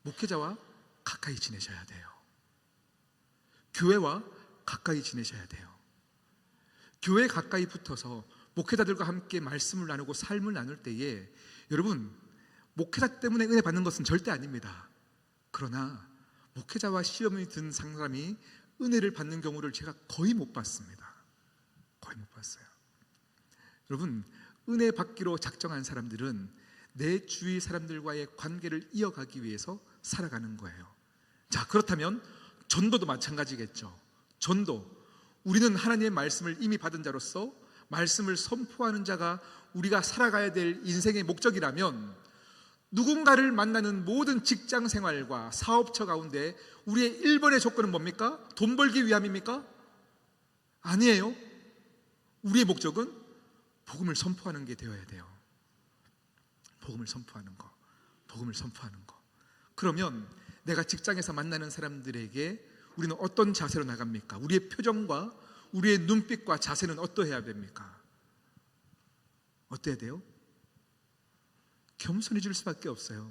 목회자와 가까이 지내셔야 돼요. 교회와 가까이 지내셔야 돼요. 교회 가까이 붙어서 목회자들과 함께 말씀을 나누고 삶을 나눌 때에 여러분, 목회자 때문에 은혜 받는 것은 절대 아닙니다. 그러나 목회자와 시험이 든 사람이 은혜를 받는 경우를 제가 거의 못 봤습니다. 거의 못 봤어요. 여러분, 은혜 받기로 작정한 사람들은 내 주위 사람들과의 관계를 이어가기 위해서 살아가는 거예요. 자, 그렇다면 전도도 마찬가지겠죠. 전도, 우리는 하나님의 말씀을 이미 받은 자로서 말씀을 선포하는 자가 우리가 살아가야 될 인생의 목적이라면, 누군가를 만나는 모든 직장 생활과 사업처 가운데 우리의 1번의 조건은 뭡니까? 돈 벌기 위함입니까? 아니에요. 우리의 목적은 복음을 선포하는 게 되어야 돼요. 복음을 선포하는 거, 복음을 선포하는 거. 그러면 내가 직장에서 만나는 사람들에게 우리는 어떤 자세로 나갑니까? 우리의 표정과 우리의 눈빛과 자세는 어떠해야 됩니까? 어때야 돼요? 겸손해질 수밖에 없어요.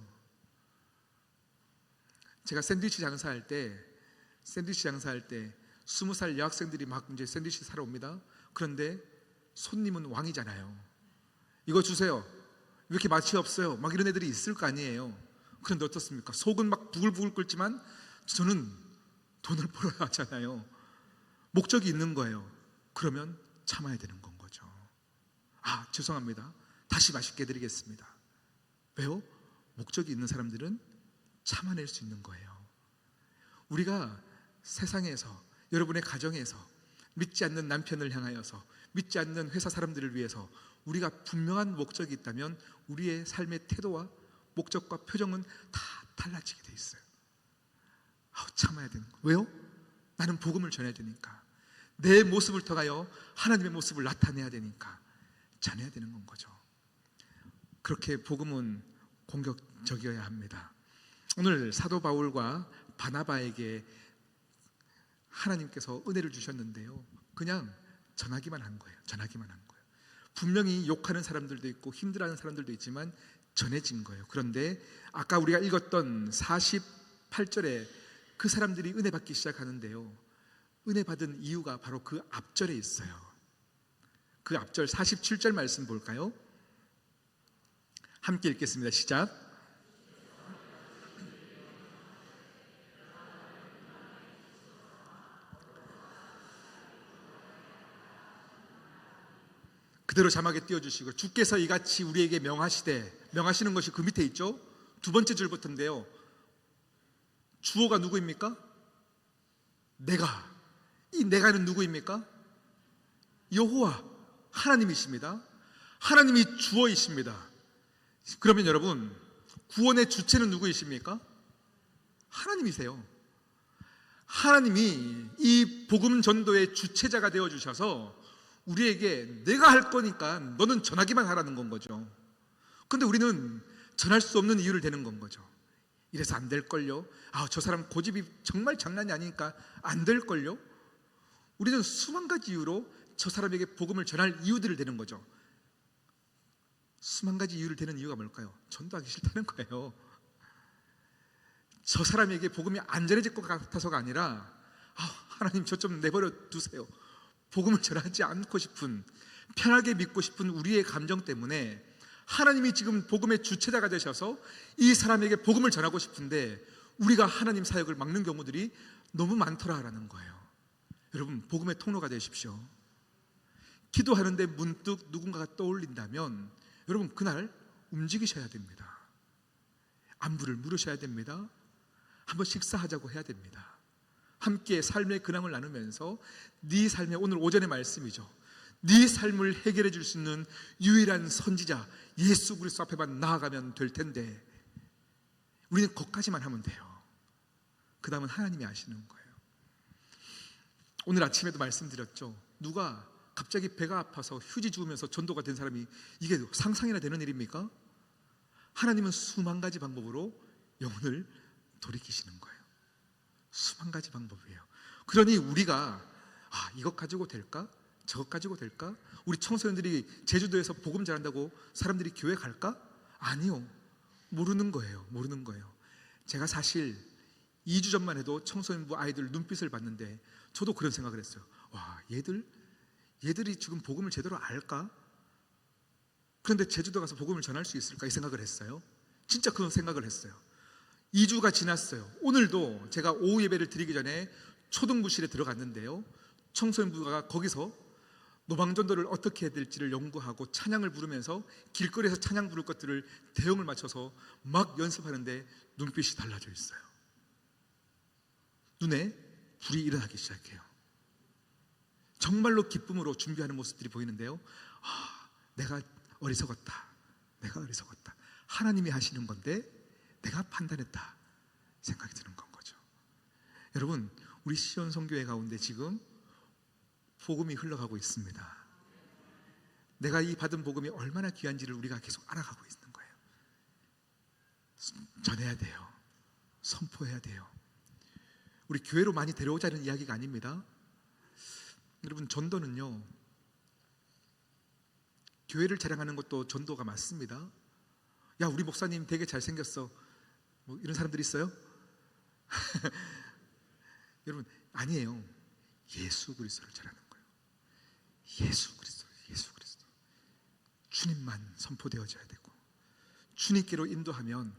제가 샌드위치 장사할 때 20살 여학생들이 막 이제 샌드위치 사러 옵니다. 그런데 손님은 왕이잖아요. 이거 주세요. 왜 이렇게 맛이 없어요? 막 이런 애들이 있을 거 아니에요. 그런데 어떻습니까? 속은 막 부글부글 끓지만 저는 돈을 벌어야 하잖아요. 목적이 있는 거예요. 그러면 참아야 되는 건 거죠. 아, 죄송합니다. 다시 맛있게 드리겠습니다. 왜요? 목적이 있는 사람들은 참아낼 수 있는 거예요. 우리가 세상에서, 여러분의 가정에서 믿지 않는 남편을 향하여서, 믿지 않는 회사 사람들을 위해서 우리가 분명한 목적이 있다면 우리의 삶의 태도와 목적과 표정은 다 달라지게 돼 있어요. 참아야 되는 거. 왜요? 나는 복음을 전해야 되니까. 내 모습을 통하여 하나님의 모습을 나타내야 되니까 전해야 되는 건 거죠. 그렇게 복음은 공격적이어야 합니다. 오늘 사도 바울과 바나바에게 하나님께서 은혜를 주셨는데요, 그냥 전하기만 한 거예요. 전하기만 한 거예요. 분명히 욕하는 사람들도 있고 힘들어하는 사람들도 있지만 전해진 거예요. 그런데 아까 우리가 읽었던 48절에 그 사람들이 은혜 받기 시작하는데요, 은혜 받은 이유가 바로 그 앞절에 있어요. 그 앞절 47절 말씀 볼까요? 함께 읽겠습니다. 시작. 그대로 자막에 띄워주시고, 주께서 이같이 우리에게 명하시되, 명하시는 것이 그 밑에 있죠. 두 번째 줄부터인데요, 주어가 누구입니까? 내가. 이 내가는 누구입니까? 여호와 하나님이십니다. 하나님이 주어이십니다. 그러면 여러분, 구원의 주체는 누구이십니까? 하나님이세요. 하나님이 이 복음 전도의 주체자가 되어 주셔서 우리에게 내가 할 거니까 너는 전하기만 하라는 건 거죠. 그런데 우리는 전할 수 없는 이유를 대는 건 거죠. 이래서 안 될걸요. 저 사람 고집이 정말 장난이 아니니까 안 될걸요. 우리는 수만 가지 이유로 저 사람에게 복음을 전할 이유들을 대는 거죠. 수만 가지 이유를 대는 이유가 뭘까요? 전도하기 싫다는 거예요. 저 사람에게 복음이 안 전해질 것 같아서가 아니라 하나님 저 좀 내버려 두세요. 복음을 전하지 않고 싶은, 편하게 믿고 싶은 우리의 감정 때문에 하나님이 지금 복음의 주체자가 되셔서 이 사람에게 복음을 전하고 싶은데 우리가 하나님 사역을 막는 경우들이 너무 많더라라는 거예요. 여러분, 복음의 통로가 되십시오. 기도하는데 문득 누군가가 떠올린다면 여러분 그날 움직이셔야 됩니다. 안부를 물으셔야 됩니다. 한번 식사하자고 해야 됩니다. 함께 삶의 근황을 나누면서 네 삶의, 오늘 오전의 말씀이죠, 네 삶을 해결해 줄 수 있는 유일한 선지자 예수 그리스도 앞에만 나아가면 될 텐데 우리는 거기까지만 하면 돼요. 그 다음은 하나님이 아시는 거예요. 오늘 아침에도 말씀드렸죠. 누가 갑자기 배가 아파서 휴지 주우면서 전도가 된 사람이 이게 상상이나 되는 일입니까? 하나님은 수만 가지 방법으로 영혼을 돌이키시는 거예요. 수만 가지 방법이에요. 그러니 우리가 이것 가지고 될까? 저것 가지고 될까? 우리 청소년들이 제주도에서 복음 전한다고 사람들이 교회 갈까? 아니요. 모르는 거예요. 모르는 거예요. 제가 사실 2주 전만 해도 청소년부 아이들 눈빛을 봤는데 저도 그런 생각을 했어요. 얘들이 지금 복음을 제대로 알까? 그런데 제주도 가서 복음을 전할 수 있을까? 이 생각을 했어요. 진짜 그런 생각을 했어요. 2주가 지났어요. 오늘도 제가 오후 예배를 드리기 전에 초등부실에 들어갔는데요, 청소년부가 거기서 노방전도를 어떻게 해야 될지를 연구하고 찬양을 부르면서 길거리에서 찬양 부를 것들을 대형을 맞춰서 막 연습하는데 눈빛이 달라져 있어요. 눈에 불이 일어나기 시작해요. 정말로 기쁨으로 준비하는 모습들이 보이는데요, 내가 어리석었다. 하나님이 하시는 건데 내가 판단했다 생각이 드는 건 거죠. 여러분, 우리 시온 선교회 가운데 지금 복음이 흘러가고 있습니다. 내가 이 받은 복음이 얼마나 귀한지를 우리가 계속 알아가고 있는 거예요. 전해야 돼요. 선포해야 돼요. 우리 교회로 많이 데려오자는 이야기가 아닙니다. 여러분, 전도는요, 교회를 자랑하는 것도 전도가 맞습니다. 야, 우리 목사님 되게 잘생겼어, 뭐 이런 사람들이 있어요? 여러분, 아니에요. 예수 그리스도를 전하는 거예요. 예수 그리스도. 주님만 선포되어져야 되고, 주님께로 인도하면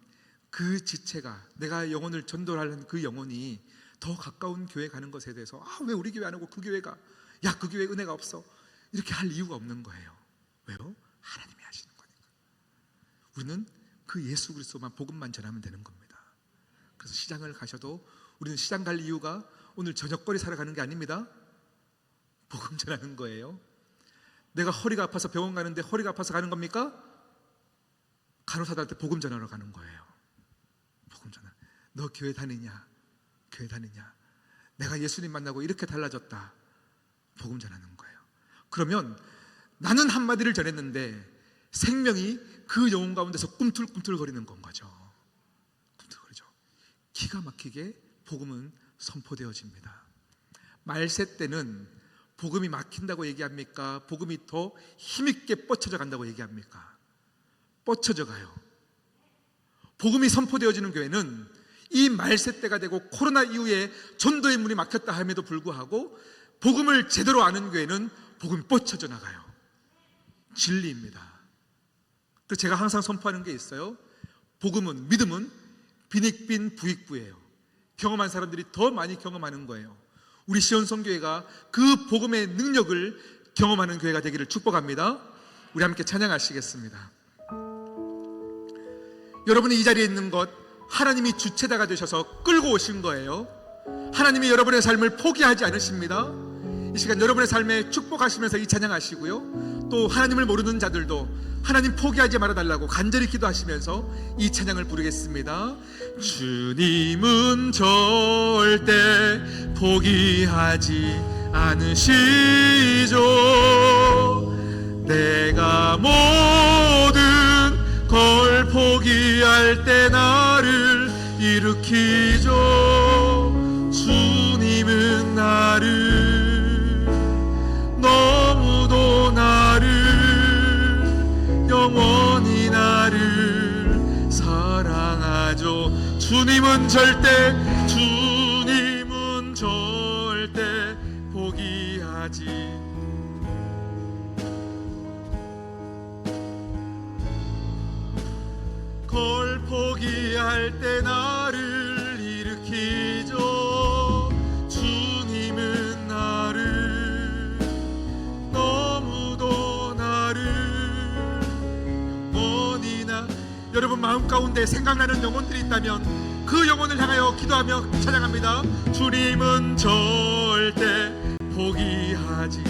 그 지체가, 내가 영혼을 전도하는 그 영혼이 더 가까운 교회 가는 것에 대해서 왜 우리 교회 안 오고 그 교회가, 야, 그 교회 은혜가 없어, 이렇게 할 이유가 없는 거예요. 왜요? 하나님이 하시는 거니까. 우리는 그 예수 그리스도만, 복음만 전하면 되는 겁니다. 그래서 시장을 가셔도 우리는 시장 갈 이유가 오늘 저녁거리 사러 가는 게 아닙니다. 복음 전하는 거예요. 내가 허리가 아파서 병원 가는데 허리가 아파서 가는 겁니까? 간호사들한테 복음 전하러 가는 거예요. 복음 전하. 너 교회 다니냐? 내가 예수님 만나고 이렇게 달라졌다. 복음 전하는 거예요. 그러면 나는 한마디를 전했는데 생명이 그 영혼 가운데서 꿈틀꿈틀거리는 건 거죠. 꿈틀거리죠. 기가 막히게 복음은 선포되어집니다. 말세 때는 복음이 막힌다고 얘기합니까? 복음이 더 힘있게 뻗쳐져 간다고 얘기합니까? 뻗쳐져 가요. 복음이 선포되어지는 교회는 이 말세 때가 되고 코로나 이후에 전도의 문이 막혔다 함에도 불구하고 복음을 제대로 아는 교회는 복음이 뻗쳐져 나가요. 진리입니다. 그래서 제가 항상 선포하는 게 있어요. 복음은, 믿음은 빈익빈 부익부예요. 경험한 사람들이 더 많이 경험하는 거예요. 우리 시온 선교회가 그 복음의 능력을 경험하는 교회가 되기를 축복합니다. 우리 함께 찬양하시겠습니다. 여러분이 이 자리에 있는 것, 하나님이 주체자가 되셔서 끌고 오신 거예요. 하나님이 여러분의 삶을 포기하지 않으십니다. 이 시간 여러분의 삶에 축복하시면서 이 찬양하시고요, 또 하나님을 모르는 자들도 하나님 포기하지 말아달라고 간절히 기도하시면서 이 찬양을 부르겠습니다. 주님은 절대 포기하지 않으시죠. 내가 모든 걸 포기할 때 나를 일으키죠. 주님은 나를 너무도 나를 영원히 나를 사랑하죠. 주님은 절대 포기하지 걸 포기할 때 나를 일으키죠. 주님은 나를 너무도 나를 영원히 여러분 마음 가운데 생각나는 영혼들이 있다면 그 영혼을 향하여 기도하며 찬양합니다. 주님은 절대 포기하지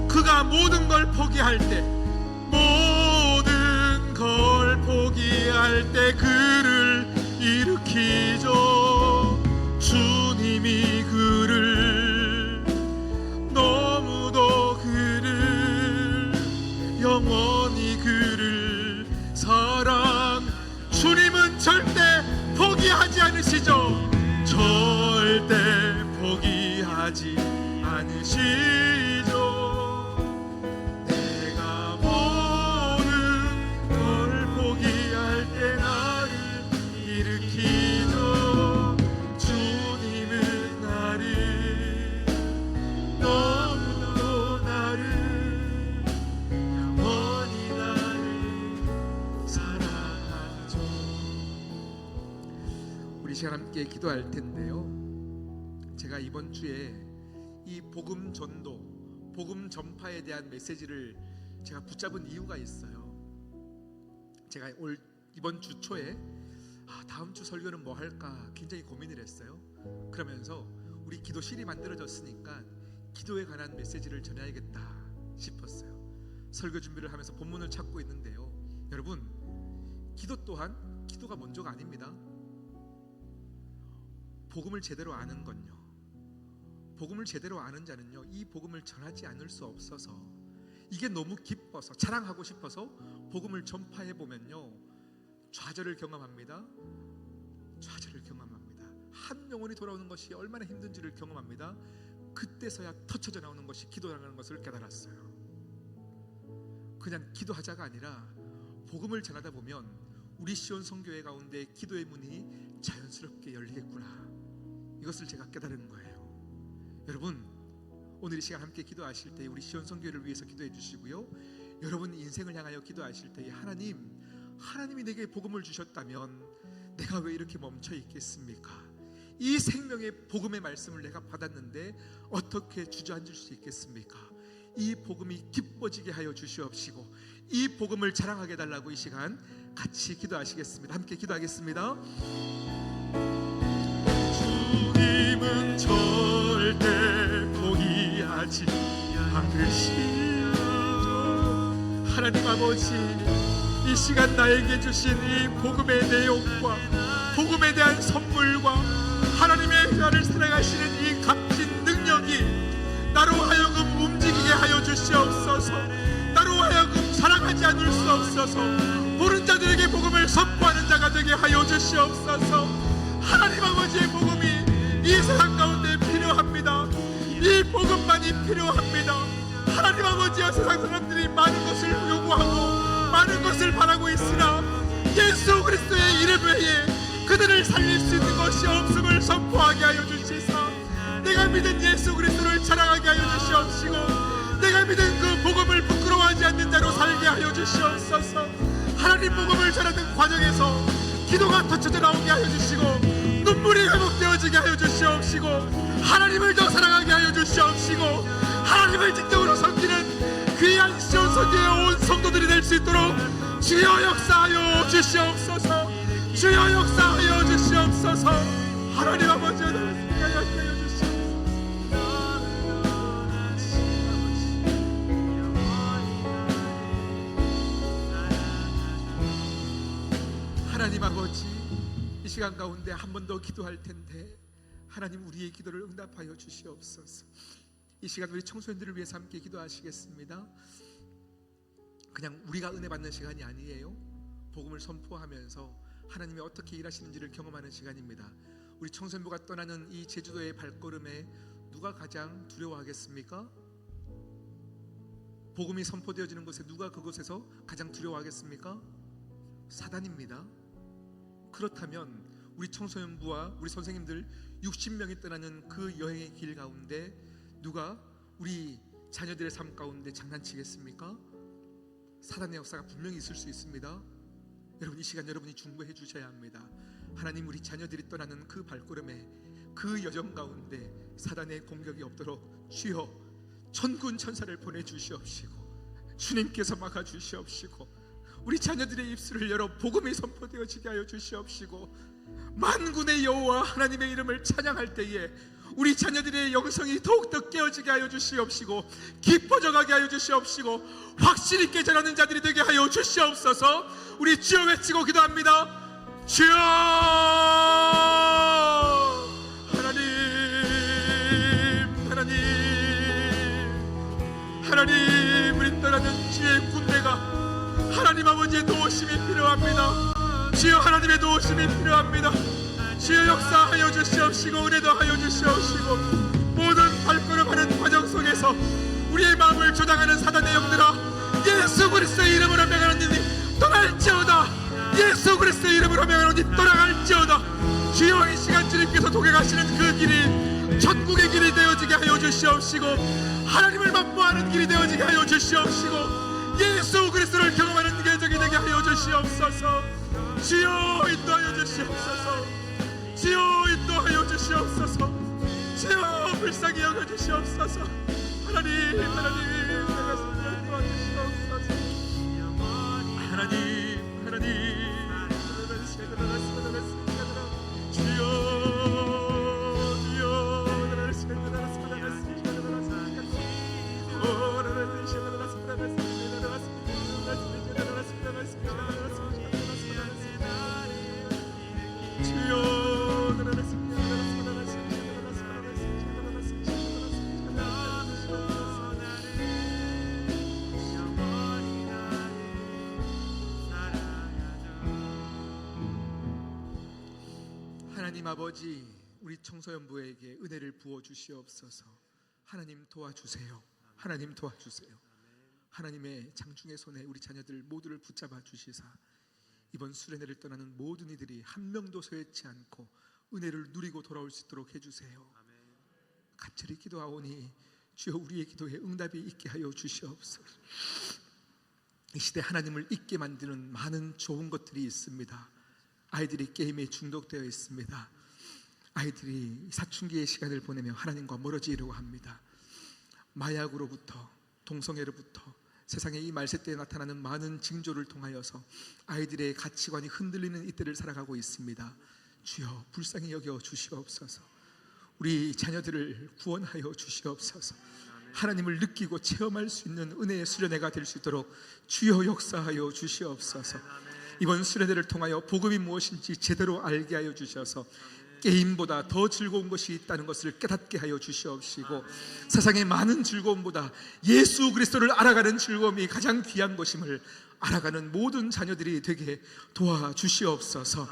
그가 모든 걸 포기할 때 모든 걸 포기할 때 그를 일으키죠. 주님이 그를 너무도 그를 영원히 그를 사랑 주님은 절대 포기하지 않으시죠. 절대 포기하지 않으시죠. 내가 모든 걸 포기할 때 나를 일으키죠. 주님은 나를 너무도 나를 영원히 나를 사랑하죠. 우리 시간 함께 기도할 텐데요, 제가 이번 주에 이 복음 전도, 복음 전파에 대한 메시지를 제가 붙잡은 이유가 있어요. 제가 이번 주 초에 다음 주 설교는 뭐 할까 굉장히 고민을 했어요. 그러면서 우리 기도실이 만들어졌으니까 기도에 관한 메시지를 전해야겠다 싶었어요. 설교 준비를 하면서 본문을 찾고 있는데요, 여러분 기도 또한 기도가 먼저가 아닙니다. 복음을 제대로 아는 건요, 복음을 제대로 아는 자는요 이 복음을 전하지 않을 수 없어서 이게 너무 기뻐서 자랑하고 싶어서 복음을 전파해 보면요 좌절을 경험합니다. 좌절을 경험합니다. 한 영혼이 돌아오는 것이 얼마나 힘든지를 경험합니다. 그때서야 터쳐져 나오는 것이 기도라는 것을 깨달았어요. 그냥 기도하자가 아니라 복음을 전하다 보면 우리 시온 선교회 가운데 기도의 문이 자연스럽게 열리겠구나, 이것을 제가 깨달은 거예요. 여러분 오늘 이 시간 함께 기도하실 때 우리 시온 선교회를 위해서 기도해 주시고요, 여러분 인생을 향하여 기도하실 때 하나님이 내게 복음을 주셨다면 내가 왜 이렇게 멈춰 있겠습니까? 이 생명의 복음의 말씀을 내가 받았는데 어떻게 주저앉을 수 있겠습니까? 이 복음이 기뻐지게 하여 주시옵시고 이 복음을 자랑하게 해달라고 이 시간 같이 기도하시겠습니다. 함께 기도하겠습니다. 주님은 절대 포기하지 않으시죠. 하나님 아버지, 이 시간 나에게 주신 이 복음의 내용과 복음에 대한 선물과 하나님의 나를 사랑하시는 이 값진 능력이 나로 하여금 움직이게 하여 주시옵소서. 나로 하여금 사랑하지 않을 수 없어서 모르는 자들에게 복음을 선포하는 자가 되게 하여 주시옵소서. 하나님 아버지의 복음이 이 세상 가운데 필요합니다. 이 복음만이 필요합니다. 하나님 아버지여, 세상 사람들이 많은 것을 요구하고 많은 것을 바라고 있으나 예수 그리스도의 이름 외에 그들을 살릴 수 있는 것이 없음을 선포하게 하여 주시사 내가 믿은 예수 그리스도를 자랑하게 하여 주시옵시고 내가 믿은 그 복음을 부끄러워하지 않는 자로 살게 하여 주시옵소서. 하나님 복음을 전하는 과정에서 기도가 터쳐져 나오게 하여 주시고 눈물이 회복되어지게 하여 주시옵시고 하나님을 더 사랑하게 하여 주시옵시고 하나님을 진정으로 섬기는 귀한 시온 선교의 온 성도들이 될 수 있도록 주여 역사하여 주시옵소서. 주여 역사하여 주시옵소서. 하나님 아버지여, 나를 하여 주시옵소서. 하나님 아버지, 이 시간 가운데 한 번 더 기도할 텐데 하나님 우리의 기도를 응답하여 주시옵소서. 이 시간 우리 청소년들을 위해서 함께 기도하시겠습니다. 그냥 우리가 은혜 받는 시간이 아니에요. 복음을 선포하면서 하나님이 어떻게 일하시는지를 경험하는 시간입니다. 우리 청소년부가 떠나는 이 제주도의 발걸음에 누가 가장 두려워하겠습니까? 복음이 선포되어지는 곳에 누가 그곳에서 가장 두려워하겠습니까? 사단입니다. 그렇다면 우리 청소년부와 우리 선생님들 60명이 떠나는 그 여행의 길 가운데 누가 우리 자녀들의 삶 가운데 장난치겠습니까? 사단의 역사가 분명히 있을 수 있습니다. 여러분, 이 시간 여러분이 중보해 주셔야 합니다. 하나님, 우리 자녀들이 떠나는 그 발걸음에 그 여정 가운데 사단의 공격이 없도록 주여 천군 천사를 보내주시옵시고 주님께서 막아주시옵시고 우리 자녀들의 입술을 열어 복음이 선포되어지게 하여 주시옵시고 만군의 여호와 하나님의 이름을 찬양할 때에 우리 자녀들의 영성이 더욱더 깨어지게 하여 주시옵시고 깊어져가게 하여 주시옵시고 확신 있게 전하는 자들이 되게 하여 주시옵소서. 우리 주여 외치고 기도합니다. 주여 하나님, 하나님, 하나님, 우리 떠나는 주의 군대가 하나님 아버지의 도우심이 필요합니다. 주여 하나님의 도우심이 필요합니다. 주여 역사하여 주시옵시고 은혜도 하여 주시옵시고 모든 발걸음하는 과정 속에서 우리의 마음을 조장하는 사단의 영들아, 예수 그리스도의 이름으로 명하노니 떠날지어다. 예수 그리스도의 이름으로 명하노니 떠나갈지어다. 주여 이 시간 주님께서 도개가시는 그 길이 천국의 길이 되어지게 하여 주시옵시고 하나님을 만보하는 길이 되어지게 하여 주시옵시고 예수 그리스도를 경험하는 계적이 되게 하여 주시옵소서. 주여 인도하여 주시옵소서. 주여 인도하여 주시옵소서. 주여 불쌍히 여겨주시옵소서. 하나님, 하나님, 내가 성령 도와주시옵소서. 하나님, 하나님, 하나님 아버지, 우리 청소년부에게 은혜를 부어 주시옵소서. 하나님 도와주세요. 하나님 도와주세요. 하나님의 장중의 손에 우리 자녀들 모두를 붙잡아 주시사 이번 수련회를 떠나는 모든 이들이 한 명도 소외치 않고 은혜를 누리고 돌아올 수 있도록 해주세요. 간절히 기도하오니 주여 우리의 기도에 응답이 있게 하여 주시옵소서. 이 시대 하나님을 잊게 만드는 많은 좋은 것들이 있습니다. 아이들이 게임에 중독되어 있습니다. 아이들이 사춘기의 시간을 보내며 하나님과 멀어지려고 합니다. 마약으로부터 동성애로부터 세상의 이 말세때에 나타나는 많은 징조를 통하여서 아이들의 가치관이 흔들리는 이때를 살아가고 있습니다. 주여 불쌍히 여겨 주시옵소서. 우리 자녀들을 구원하여 주시옵소서. 하나님을 느끼고 체험할 수 있는 은혜의 수련회가 될 수 있도록 주여 역사하여 주시옵소서. 이번 수련회를 통하여 복음이 무엇인지 제대로 알게 하여 주셔서 게임보다 더 즐거운 것이 있다는 것을 깨닫게 하여 주시옵시고 세상의 많은 즐거움보다 예수 그리스도를 알아가는 즐거움이 가장 귀한 것임을 알아가는 모든 자녀들이 되게 도와주시옵소서.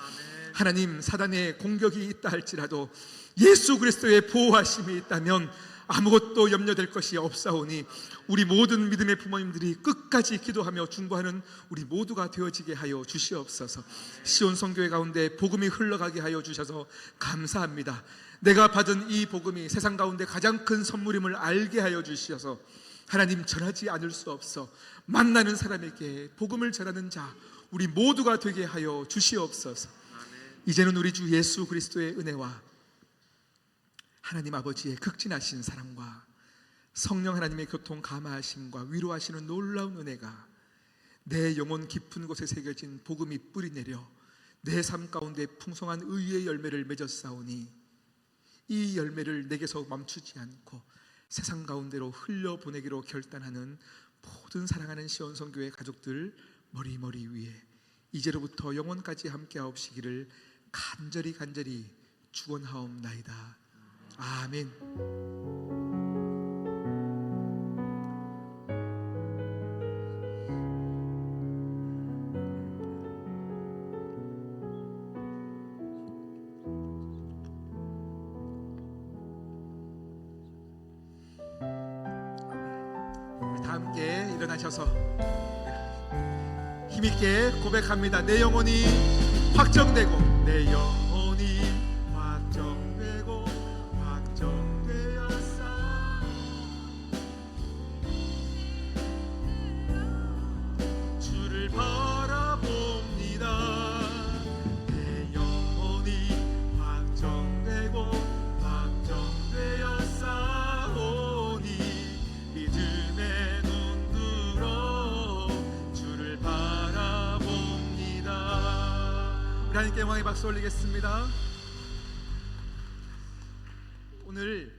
하나님, 사단의 공격이 있다 할지라도 예수 그리스도의 보호하심이 있다면 아무것도 염려될 것이 없사오니 우리 모든 믿음의 부모님들이 끝까지 기도하며 중보하는 우리 모두가 되어지게 하여 주시옵소서. 시온 선교회 가운데 복음이 흘러가게 하여 주셔서 감사합니다. 내가 받은 이 복음이 세상 가운데 가장 큰 선물임을 알게 하여 주셔서 하나님, 전하지 않을 수 없어 만나는 사람에게 복음을 전하는 자 우리 모두가 되게 하여 주시옵소서. 이제는 우리 주 예수 그리스도의 은혜와 하나님 아버지의 극진하신 사랑과 성령 하나님의 교통 감화하심과 위로하시는 놀라운 은혜가 내 영혼 깊은 곳에 새겨진 복음이 뿌리내려 내 삶 가운데 풍성한 의의 열매를 맺었사오니 이 열매를 내게서 멈추지 않고 세상 가운데로 흘려보내기로 결단하는 모든 사랑하는 시온성교회 가족들 머리 위에 이제로부터 영원까지 함께하옵시기를 간절히 축원하옵나이다. 아멘. 우리 다 함께 일어나셔서 힘있게 고백합니다. 내 영혼이 확정되고, 내 영혼이 확정되고 확정되었사. 주를 바라봅니다. 내 영혼이 확정되고 확정되었사오니 믿음의 눈 들어 주를 바라봅니다. 우리 하나님께 영광의 박수 올리겠습니다. 오늘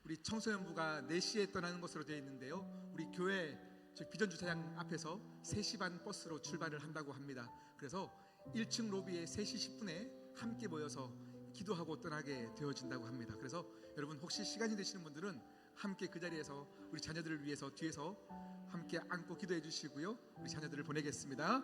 우리 청소년부가 4시에 떠나는 것으로 되어 있는데요, 우리 교회 비전 주차장 앞에서 3시 반 버스로 출발을 한다고 합니다. 그래서 1층 로비에 3시 10분에 함께 모여서 기도하고 떠나게 되어진다고 합니다. 그래서 여러분 혹시 시간이 되시는 분들은 함께 그 자리에서 우리 자녀들을 위해서 뒤에서 함께 안고 기도해 주시고요, 우리 자녀들을 보내겠습니다.